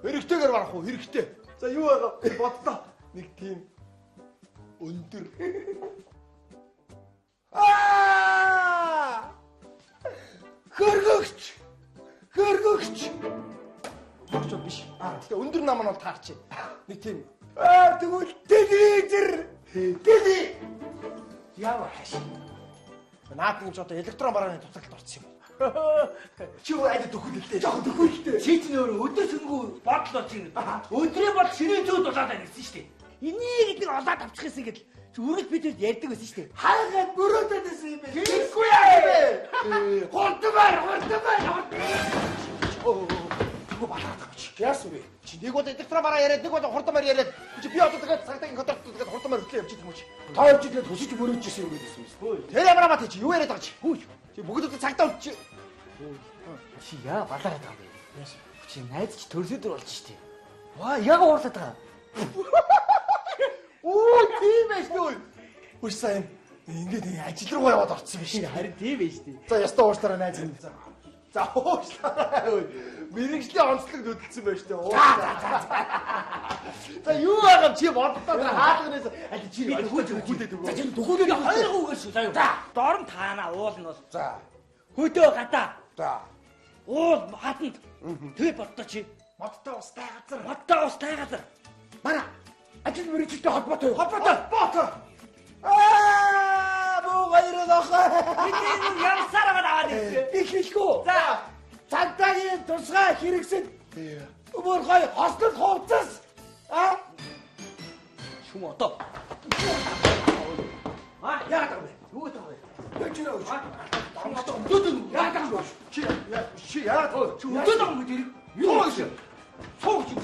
Speaker 1: Хэрэгтэйгээр барах уу? Хэрэгтэй. За юу байгаа? Бодлоо. Нэг тийм өндөр. Хөргөгч. Хөргөгч биш. Тэгээ өндөр нам нь бол таарч. Нэг тийм. Тэгвэл телевизэр. Яаваа хаш. Наад гэж одоо электрон барааны тусгалд орсон юм. Чи юу айд төхөлтэй. Жохон төхөлтэй.
Speaker 7: Чи ч нөр өдөр сүнгүү бодлоо чинь. Өдрийн бод шинийн зүйд болоод байна гэсэн шүү дээ. Энийг нэг олоод авчих гэсэн гэдэл. Чи үргэлж бид нарт ярьдаг байсан шүү дээ.
Speaker 1: Хаагаад мөрөөдөд байсан юм бэ? Тэгэхгүй яа бэ? Хурдмаар. Юу балаад авч. Яасан бэ? Чи нэг удаа электрон бараа яриад, нэг удаа хурдмаар яриад. Чи би одоо тэгээд цагтаагийн хотод тэгээд хурдмаар хөтлөө явж байгаа юм чи. Та явж ирэхэд хөсөж мөрөөжсэн юм гэсэн юм байна. Тэр ямар амаа чи юу яриад байгаа чи? Чи бүгд одоо цагтаа чи.
Speaker 7: Чи яа балаад байгаа юм бэ? Чи найз чи төрсөдөр болж штий. Яг уурлаад байгаа.
Speaker 1: Тийм байж нөө. Үш сайн. Ингээд ажил руугаа яваад орцсон биш.
Speaker 7: Харин тийм байж штий.
Speaker 1: За ястаа уушлаараа найз минь. За уушлаараа. Мэргэжлийн онцлог хөдөлсөн байж тээ. За юу байгаа чи бодлоо хаалганаас аль чи хүүдээд өгөө. За чи төхүүлээд
Speaker 7: хоёр гуйгаас шүү заяа. За дорн таана уул нь бол.
Speaker 1: За
Speaker 7: хөдөө гадаа.
Speaker 1: За
Speaker 7: уул хатанд. Тэг боддоо чи.
Speaker 1: модтой устай газар.
Speaker 7: Манай
Speaker 1: Ажил мэргэжилтэй холбоотой.
Speaker 7: Холбоотой.
Speaker 1: Боо гайралаа.
Speaker 7: Энийг ямсаар аваад ирсэн.
Speaker 1: Би хэлэхгүй. За цагдаагийн тусгай хэрэгсэд. Өөр гой хослол хувцас.
Speaker 7: Шүм одоо.
Speaker 1: Яагаад вэ? Юу гэдэг вэ? Яагаад вэ? Яагаад вэ? Чи яагаад вэ? Чи өдөөд байгаа юм дэрэг. Юу гэж? Сууж юм.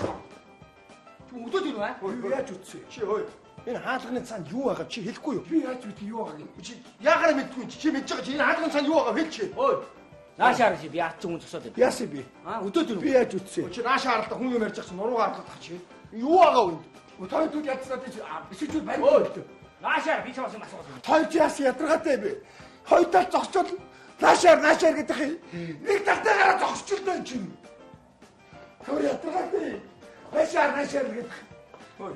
Speaker 7: Өдөөд юу аа?
Speaker 1: Яаж үтсэ? Чи хөөе. Энэ хаалганы цаанд юу байгаа чи хэлэхгүй юу?
Speaker 5: Би яаж үгүй юу байгаа юм?
Speaker 1: Чи яагаад мэдгүй чи мэдж байгаа чи энэ хаалганы цаанд юу байгаа хэлчих.
Speaker 7: Ой. Наашаар чи би яач хүн зогсоод байна.
Speaker 1: Яасан би?
Speaker 7: Өдөөд юу?
Speaker 1: Би яаж үтсэ? Чи наашаа харалтаа хүн юм ярьж байгаа чи нуруугаа харлах чи. Юу байгаа вэ?
Speaker 5: Тойдууд ядсаад бишүүл барь.
Speaker 7: Наашаар би чамаас юм асуусан.
Speaker 1: Тойч яас ядаргаатай би. Хоёртаа зогсчод наашаар гэдэг юм. Нэг талтайгаараа зогсчихлоо чи. Хөр ядаргаатай. Наашаар гэдэг. Ой.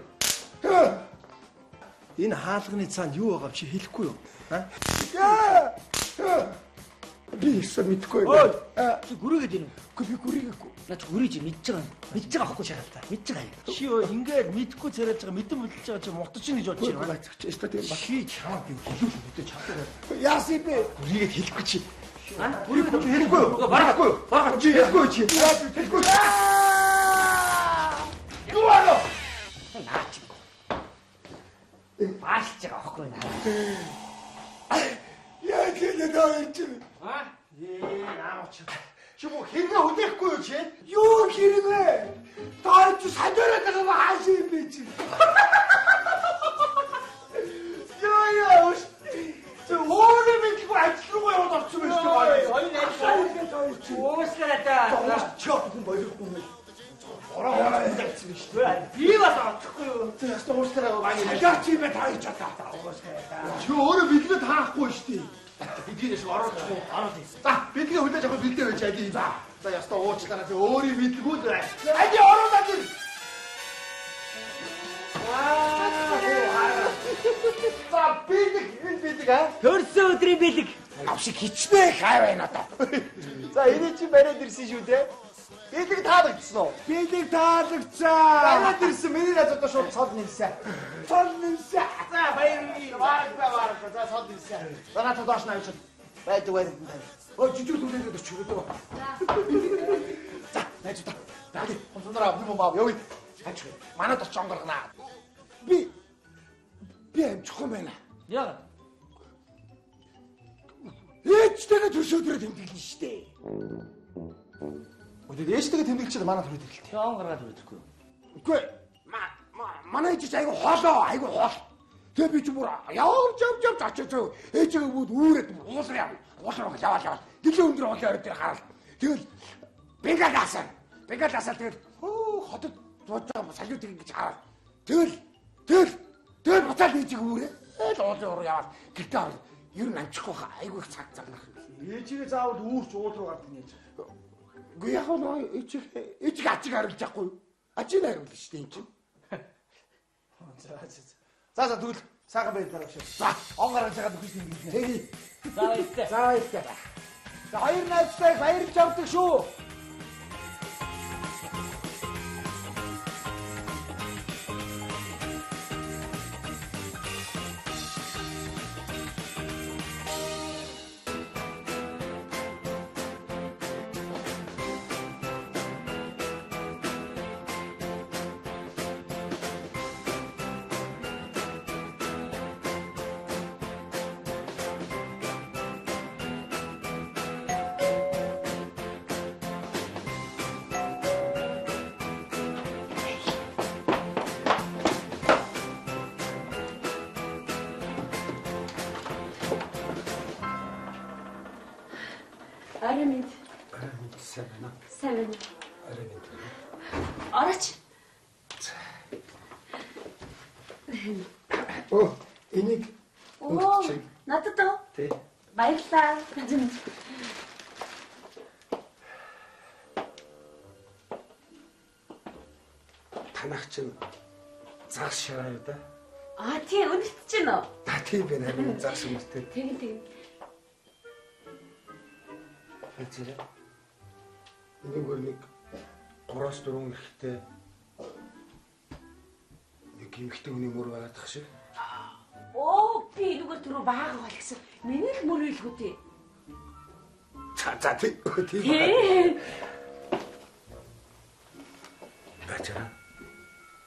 Speaker 1: Энэ хаалганы цаанд юу байгаа чи хэлэхгүй юу? Би эсвэл мэдгүй
Speaker 7: байна. Чи гүрээгээд ийн үү?
Speaker 1: Би гүрээгээгүй.
Speaker 7: Наач гүрээж мэдж байгаа байхгүй шахалтаа. Мэдж байгаа.
Speaker 1: Чи ингээд мэдгүй царайж байгаа мэдэн бүлж байгаа чи муртаж ийн гэж бодож байна. Эсвэл тийм ба. Чи чамаа би хэлүүлээ мэдээ чаддаг. Яасан бэ? Гүрээгээд хэлэхгүй чи. Гүрээгээд хэлэхгүй юу? Барахгүй юу? Барахгүй чи хэлэхгүй чи. Хэлэхгүй. Юу аа?
Speaker 7: Наач. Баалж байгаа байхгүй наа.
Speaker 1: Яа гэдэг юм чи? Наач. Чи мөн хэрэгээ хүлээхгүй юу чи? Юу хэрэгээ? Таарч сандраад байгаа ба хааш юм бэ чи? Яа. Чи өөрөө мэдгүй ажил руу яваад орсон байж байгаа.
Speaker 7: Ой наа. Ууслаа та.
Speaker 1: Чоп хүн болохгүй юм. Ороо хэлсэн шүү дээ.
Speaker 7: Би бас очихгүй юу?
Speaker 1: Тэ ястаа ууслаа байгаа.
Speaker 5: Яа чи бэ тааж чадаа. Ууслаа.
Speaker 1: Чи өөрөө бидлээ таахгүй шүү дээ.
Speaker 7: Бидгээс ороод ирсэн.
Speaker 1: За бидгээ хүлээж авах бэлдээ байж ади. За ястаа уучлаарай. Тэ өөрийн мэдлгүй л. Ади ороолаа гин. За бидэг аа.
Speaker 7: Төрсөн өдрийн бэлэг.
Speaker 1: Авшиг хичнээн хай байна одоо. За энэ чи бариад ирсэн шүү дээ. Бидэг таалагдсан уу? Бидэг таалагдсан. Бариад ирсэн миний надад шууд цол нэлсэн. Цол нэлсэн. За баярлалаа. За цол нэлсэн. За надад доош навч. Байдаг байр. Ой жижиг түлээгээд өчгөө дөө. За найз та. Дади хонцонороо юм баа. Явъя. Хач. Манайд оч онгоргонаа. Би амжихгүй байна.
Speaker 7: Яа.
Speaker 1: Ээжтэйгээ төрш өдрөө тэмдэглэн штэ. Өдөр ээжтэйгээ тэмдэглэчихэд манай төрөд ирлээ.
Speaker 7: Тэгээ он гаргаад өгөхгүй.
Speaker 1: Үгүй. Манай ээж айгу хоол. Тэгээ би ч бүр явж очиж ээжгээ бүгд үүрээд уулраа яваа. Гэлээ өндөр хоолой орой дээр хараад. Тэгэл бенгалаасаа тэгэл хотод зууж байгаа салют ингэж хараад. Тэгэл буцаад ээжгээ үүрээ. Тэгэл уулын уруу яваад гэртээ ороо. Ер нь амжихгүй хаа айгүй их цаг зарнах юм. Ээжигээ заавал үүрч уул руу гардаг нээж. Гүй яг нөө ээжиг ачиг харуулж яахгүй юу? Ачиг харуулж штэ энэ чинь. За тэгвэл сайхан байдлаар өгшөө. За он гаргаж байгаа бүхий юм гээ. Тэгье.
Speaker 7: За баяртай.
Speaker 1: За хоёр найзтай баярлж авдаг шүү.
Speaker 6: Арай сайн. Орооч.
Speaker 1: Энийг
Speaker 6: надад оо. Тий. Баярлалаа.
Speaker 1: Танах чинь зааш шараа да.
Speaker 6: Тий өнөртж байна уу?
Speaker 1: Тийм байна харин зааш юмтэй.
Speaker 6: Тэгин.
Speaker 1: Хэцээ. Нэг 3-4 ихтэй нэг эмхтэй хүний мөр байгаад тах шиг.
Speaker 6: Би нүгээр түрүү баагаа бол гэсэн. Миний л мөр илгүү тий.
Speaker 1: За тийм. Бачаа.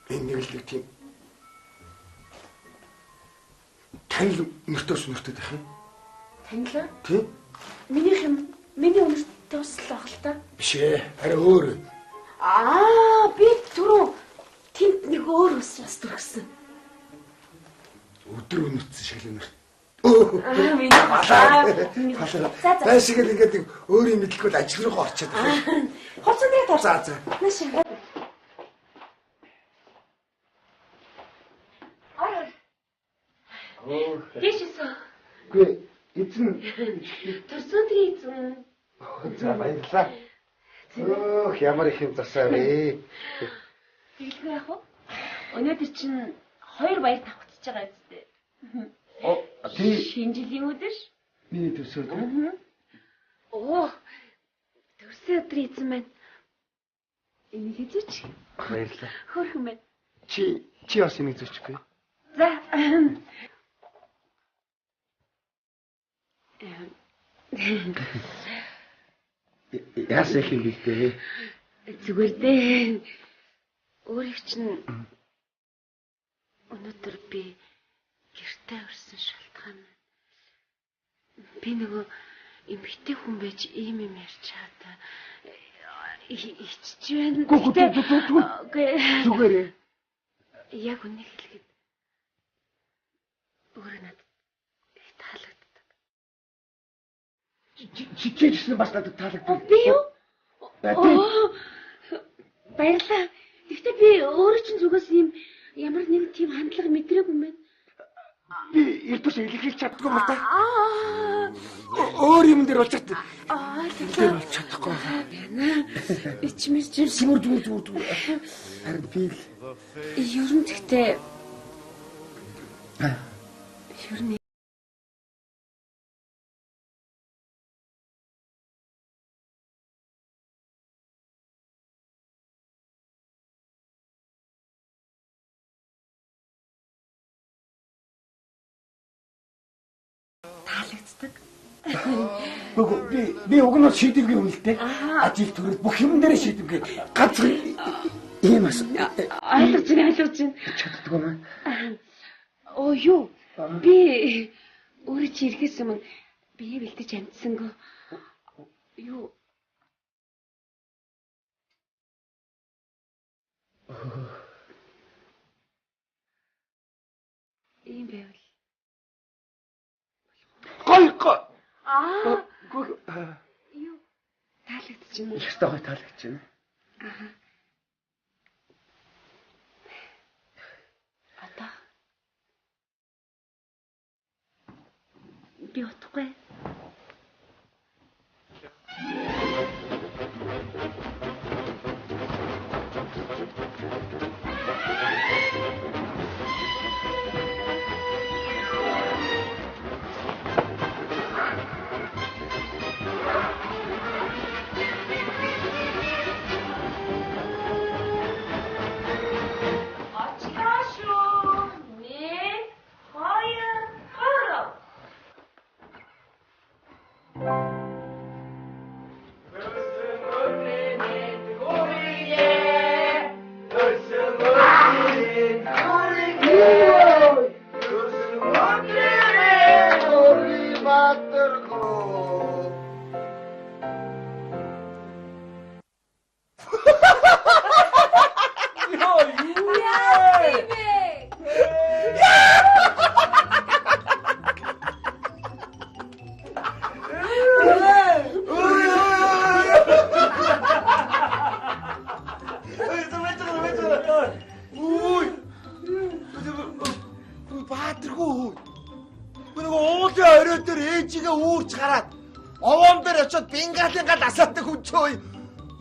Speaker 1: Энэ нэг л тийм. Танил нөртөд байх юм.
Speaker 6: Танил?
Speaker 1: Тийм.
Speaker 6: Миний өнөртөө бас л баг л та.
Speaker 1: Биш ээ. Арай өөр.
Speaker 6: Би түрүү Тэнд нэг өөр ус бас төрсөн.
Speaker 1: Өдөр өнөрцөн шиг л нэр.
Speaker 6: Миний халаа.
Speaker 1: Байшиг л ингээд өөрийн мэдлэггүй ажил руу орчод байна.
Speaker 6: Хоцны тав.
Speaker 1: За.
Speaker 6: Нааш. Дэшсэн.
Speaker 1: Гүй эзэн
Speaker 6: Төрсөн тэр эзэн.
Speaker 1: За баярлалаа. Ямар их юм засаа вэ?
Speaker 6: Тэгэлгүй яах вэ? Өнөөдөр чинь 2 баяр тавхацж байгаа үстэй. Шинэ жилийн өдөр?
Speaker 1: Миний төрсөн өдөр.
Speaker 6: Төрсөн өдөр эзэн маань. Энийг хийчих.
Speaker 1: Баярлалаа.
Speaker 6: Хөөрхөн байна.
Speaker 1: Чи бас энийг зөөчихгүй.
Speaker 6: За.
Speaker 1: Яасан юм бэ дээ?
Speaker 6: Зүгээр дээ. Өөрийг чинь өнөөдөр би гэртээ өрсөн шалтгаан. Би нөгөө эмэгтэй хүн байж ийм юм ярьж чадаа. Ичж байна.
Speaker 1: Зүгээрээ.
Speaker 6: Яг үнийг хэлэхэд өөрөө надад таалагддаг.
Speaker 1: Чичээжсэн бас надад таалагддаг.
Speaker 6: Би юу? Баярлалаа. Гэхдээ би өөрөө чинь зүгээс ийм ямар нэг тийм хандлага мэдрээгүй юм байна.
Speaker 1: Би илбэс илэрхийлж чаддгүй юм да. Өөр юм дээр болж чаддаг. Тэр болж чадахгүй байна.
Speaker 6: Ичмэс чинь
Speaker 1: зүгээр. Харин би
Speaker 6: ер нь гэхдээ ер нь таалагддаг.
Speaker 1: Би уг нь шийдвэргүй юм л дээ. Ажил төрөл бүх юм дээр шийдвэргүй. Ганцхан ийм ас.
Speaker 6: Ойлгож байна.
Speaker 1: Чаддгүй юм.
Speaker 6: Юу? Би өөрөө чи ирэхээс өмнө бие бэлдэж амжсангүй. Юу? Ийм байвал.
Speaker 1: Гой.
Speaker 6: Юу? Таалагдчихна.
Speaker 1: Их тохой таалагдчихна.
Speaker 6: Одоо би утгагүй.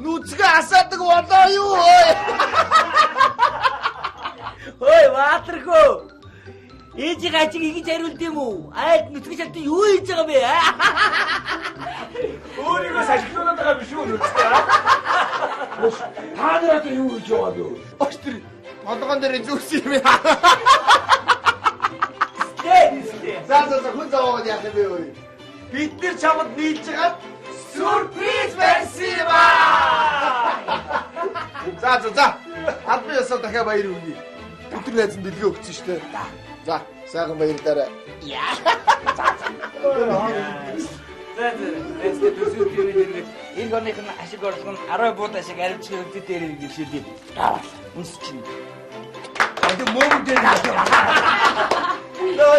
Speaker 1: Нүцгээ асаадаг болоо юу?
Speaker 7: Ой, Баатархөө. Ээжийг ажиг ингэж хариулд юм уу? Айд нүцгээ шалтан юу хийж байгаа бэ?
Speaker 5: Өөрийгөө сахилуулаад байгаа биш үү нүцгээ? Та нараа юу хийж байгаа бэ?
Speaker 1: Очтэр болгоон дээр зүгс юм яа. За хүн зовоод яах юм бэ ой? Бид нар чамд нийлж байгаа сюрприз байсан ба. За. Албан ёсоор дахиад баяр хүргэе. Өдөр найзан дэлгөө өгсөн шүү дээ. За, сайхан баярлаарай. Яа.
Speaker 7: Эцэд төсөв төрөйг энэ гоныг ашиг орлого нь 10 бууд ашиг аримчны өдөр дээр иргэн шилдэг. Үнс чинь
Speaker 1: 몸들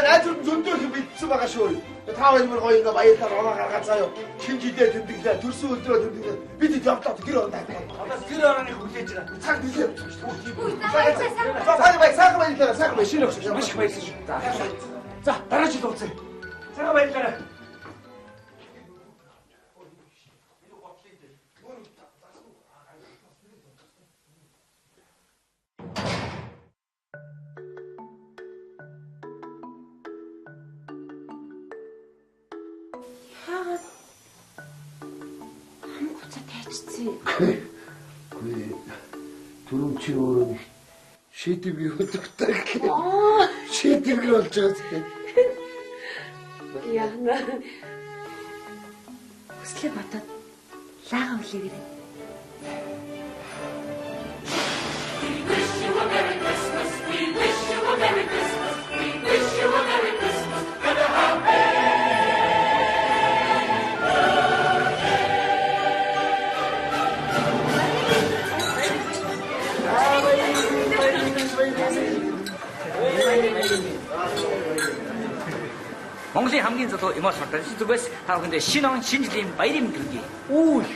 Speaker 1: 나좀 존중히 믿수마가쇼 타와님을 거인가 마이다 로마 가가자요 신지대 듬득이다 둘수 들어 듬득이다 밑에 벽다 들어온다
Speaker 7: 아까 그러는 거 그랬잖아.
Speaker 1: 상 드세요 잠깐만 있다가 잠깐만 신경 쓰죠
Speaker 7: 맛있게 있으십니다. 자, 나라지도 없어요. 잠깐만 있다가.
Speaker 6: яагаад хамгуцаа тайчсан?
Speaker 1: 그 두lum치 오르니 시집이 어떡다 시집이 어쩌지
Speaker 6: Яа на хүслээ бодоод лаагаа үлээгээрэй.
Speaker 12: Монголын хамгийн залуу эмоц хурдан зүгээс та бүхэнд шинэ он шинэ жилийн баярын мэдрэлийг.
Speaker 7: Үй,